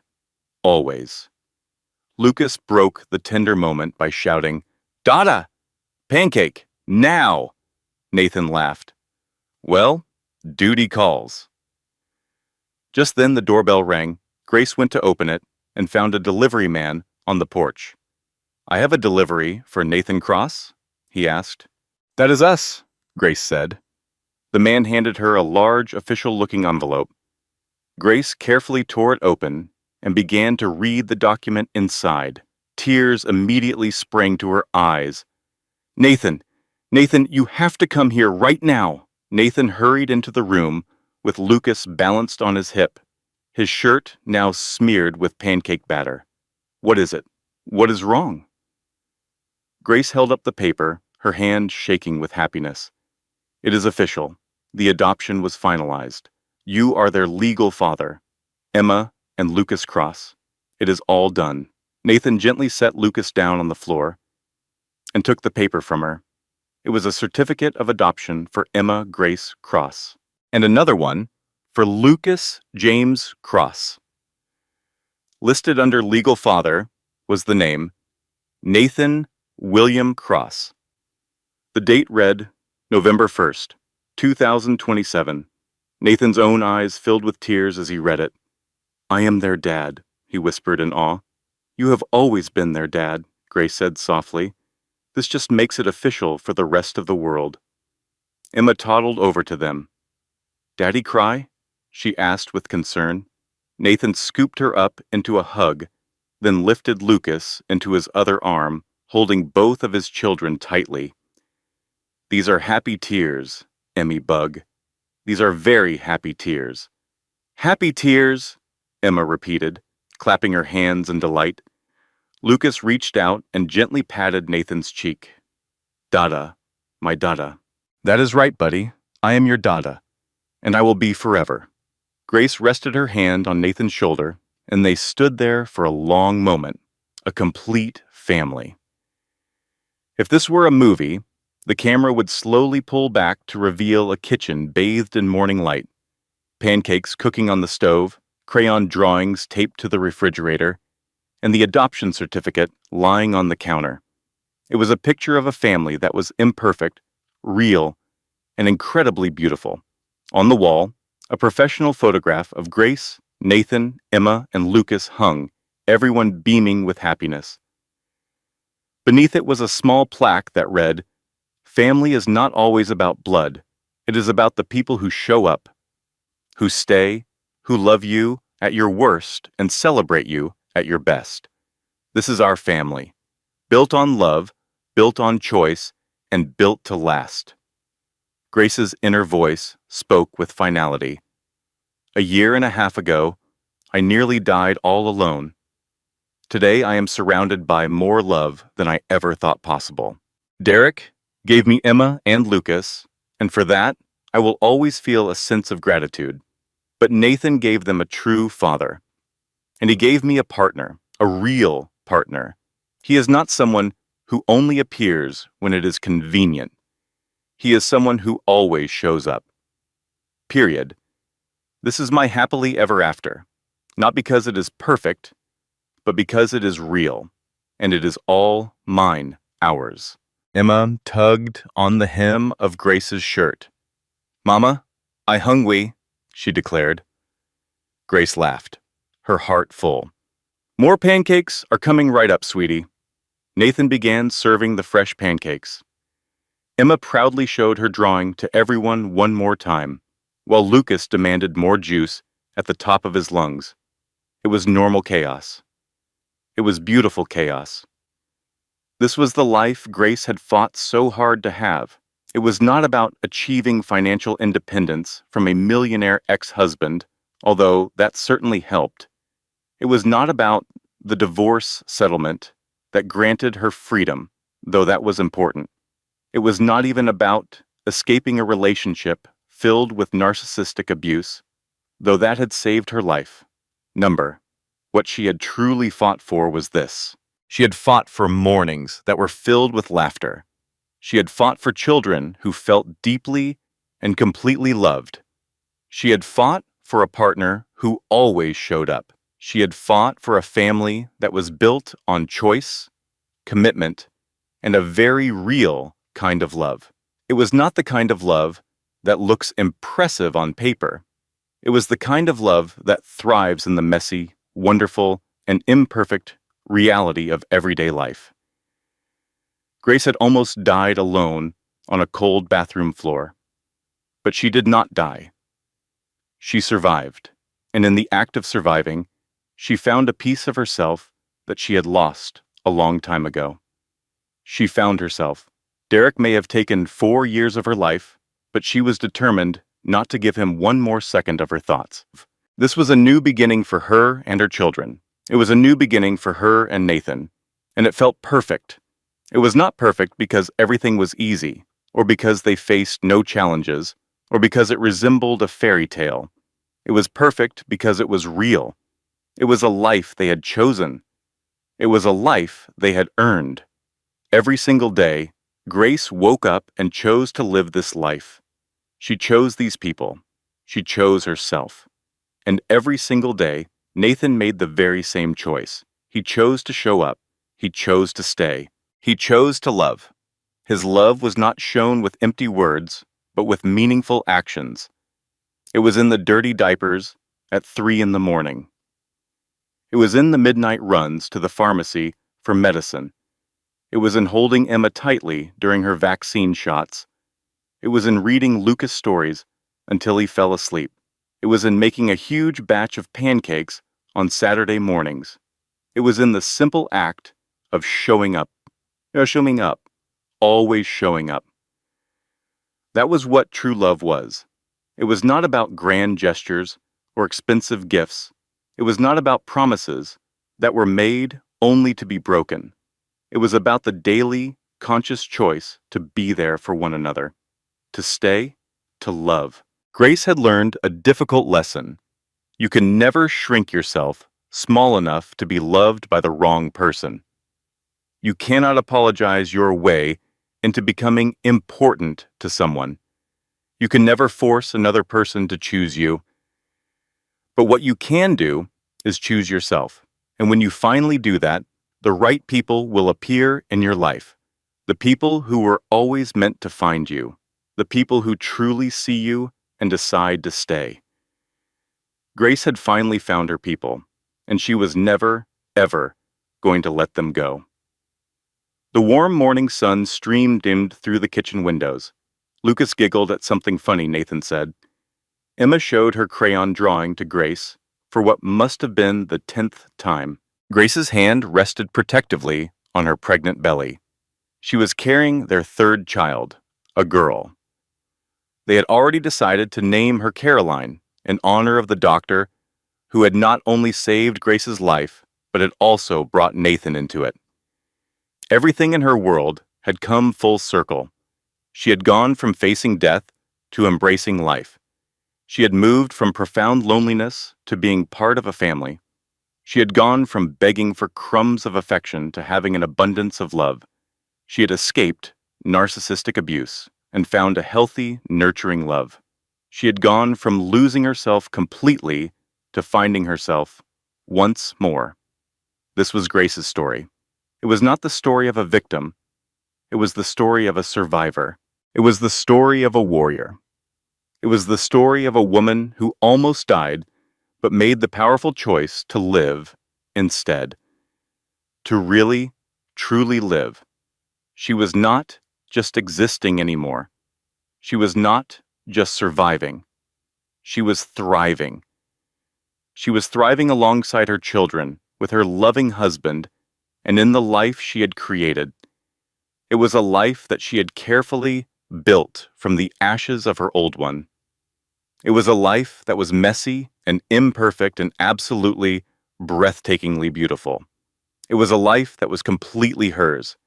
Always. Lucas broke the tender moment by shouting, "Dada! Pancake! Now!" Nathan laughed. "Well, duty calls." Just then the doorbell rang. Grace went to open it and found a delivery man on the porch. "I have a delivery for Nathan Cross?" he asked. "That is us," Grace said. The man handed her a large, official-looking envelope. Grace carefully tore it open and began to read the document inside. Tears immediately sprang to her eyes. "Nathan! Nathan, you have to come here right now!" Nathan hurried into the room with Lucas balanced on his hip, his shirt now smeared with pancake batter. "What is it? What is wrong?" Grace held up the paper, her hand shaking with happiness. "It is official. The adoption was finalized. You are their legal father, Emma and Lucas Cross. It is all done." Nathan gently set Lucas down on the floor and took the paper from her. It was a certificate of adoption for Emma Grace Cross, and another one for Lucas James Cross. Listed under legal father was the name Nathan William Cross. The date read November 1st, 2027. Nathan's own eyes filled with tears as he read it. "I am their dad," he whispered in awe. "You have always been their dad," Grace said softly. "This just makes it official for the rest of the world." Emma toddled over to them. "Daddy cry?" she asked with concern. Nathan scooped her up into a hug, then lifted Lucas into his other arm, holding both of his children tightly. "These are happy tears, Emmy Bug. These are very happy tears." "Happy tears," Emma repeated, clapping her hands in delight. Lucas reached out and gently patted Nathan's cheek. "Dada, my Dada." "That is right, buddy. I am your Dada, and I will be forever." Grace rested her hand on Nathan's shoulder, and they stood there for a long moment, a complete family. If this were a movie, the camera would slowly pull back to reveal a kitchen bathed in morning light, pancakes cooking on the stove, crayon drawings taped to the refrigerator, and the adoption certificate lying on the counter. It was a picture of a family that was imperfect, real, and incredibly beautiful. On the wall, a professional photograph of Grace, Nathan, Emma, and Lucas hung, everyone beaming with happiness. Beneath it was a small plaque that read, "Family is not always about blood. It is about the people who show up, who stay, who love you at your worst and celebrate you at your best. This is our family, built on love, built on choice, and built to last." Grace's inner voice spoke with finality. "A year and a half ago, I nearly died all alone. Today I am surrounded by more love than I ever thought possible. Derek gave me Emma and Lucas, and for that, I will always feel a sense of gratitude. But Nathan gave them a true father. And he gave me a partner, a real partner. He is not someone who only appears when it is convenient. He is someone who always shows up. Period. This is my happily ever after, not because it is perfect, but because it is real, and it is all mine, ours." Emma tugged on the hem of Grace's shirt. "Mama, I hungry," she declared. Grace laughed, her heart full. "More pancakes are coming right up, sweetie." Nathan began serving the fresh pancakes. Emma proudly showed her drawing to everyone one more time, while Lucas demanded more juice at the top of his lungs. It was normal chaos. It was beautiful chaos. This was the life Grace had fought so hard to have. It was not about achieving financial independence from a millionaire ex-husband, although that certainly helped. It was not about the divorce settlement that granted her freedom, though that was important. It was not even about escaping a relationship filled with narcissistic abuse, though that had saved her life. What she had truly fought for was this. She had fought for mornings that were filled with laughter. She had fought for children who felt deeply and completely loved. She had fought for a partner who always showed up. She had fought for a family that was built on choice, commitment, and a very real kind of love. It was not the kind of love that looks impressive on paper. It was the kind of love that thrives in the messy, wonderful, and imperfect reality of everyday life. Grace had almost died alone on a cold bathroom floor. But she did not die. She survived, and in the act of surviving, she found a piece of herself that she had lost a long time ago. She found herself. Derek may have taken 4 years of her life, but she was determined not to give him one more second of her thoughts. This was a new beginning for her and her children. It was a new beginning for her and Nathan, and it felt perfect. It was not perfect because everything was easy, or because they faced no challenges, or because it resembled a fairy tale. It was perfect because it was real. It was a life they had chosen. It was a life they had earned. Every single day, Grace woke up and chose to live this life. She chose these people. She chose herself. And every single day, Nathan made the very same choice. He chose to show up. He chose to stay. He chose to love. His love was not shown with empty words, but with meaningful actions. It was in the dirty diapers at 3 in the morning. It was in the midnight runs to the pharmacy for medicine. It was in holding Emma tightly during her vaccine shots. It was in reading Lucas stories until he fell asleep. It was in making a huge batch of pancakes on Saturday mornings. It was in the simple act of showing up. Showing up. Always showing up. That was what true love was. It was not about grand gestures or expensive gifts. It was not about promises that were made only to be broken. It was about the daily, conscious choice to be there for one another, to stay, to love. Grace had learned a difficult lesson. You can never shrink yourself small enough to be loved by the wrong person. You cannot apologize your way into becoming important to someone. You can never force another person to choose you. But what you can do is choose yourself. And when you finally do that, the right people will appear in your life. The people who were always meant to find you. The people who truly see you and decide to stay. Grace had finally found her people, and she was never, ever going to let them go. The warm morning sun streamed in through the kitchen windows. Lucas giggled at something funny Nathan said. Emma showed her crayon drawing to Grace for what must have been the 10th time. Grace's hand rested protectively on her pregnant belly. She was carrying their third child, a girl. They had already decided to name her Caroline in honor of the doctor who had not only saved Grace's life, but had also brought Nathan into it. Everything in her world had come full circle. She had gone from facing death to embracing life. She had moved from profound loneliness to being part of a family. She had gone from begging for crumbs of affection to having an abundance of love. She had escaped narcissistic abuse and found a healthy, nurturing love. She had gone from losing herself completely to finding herself once more. This was Grace's story. It was not the story of a victim. It was the story of a survivor. It was the story of a warrior. It was the story of a woman who almost died, but made the powerful choice to live instead. To really, truly live. She was not just existing anymore. She was not just surviving. She was thriving. She was thriving alongside her children, with her loving husband, and in the life she had created. It was a life that she had carefully built from the ashes of her old one. It was a life that was messy and imperfect and absolutely, breathtakingly beautiful. It was a life that was completely hers.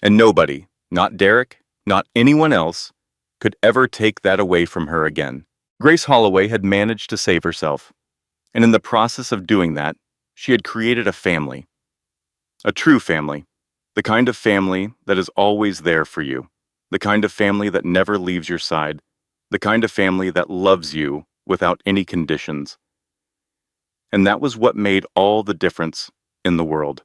And nobody, not Derek, not anyone else, could ever take that away from her again. Grace Holloway had managed to save herself, and in the process of doing that, she had created a family. A true family. The kind of family that is always there for you. The kind of family that never leaves your side. The kind of family that loves you without any conditions. And that was what made all the difference in the world.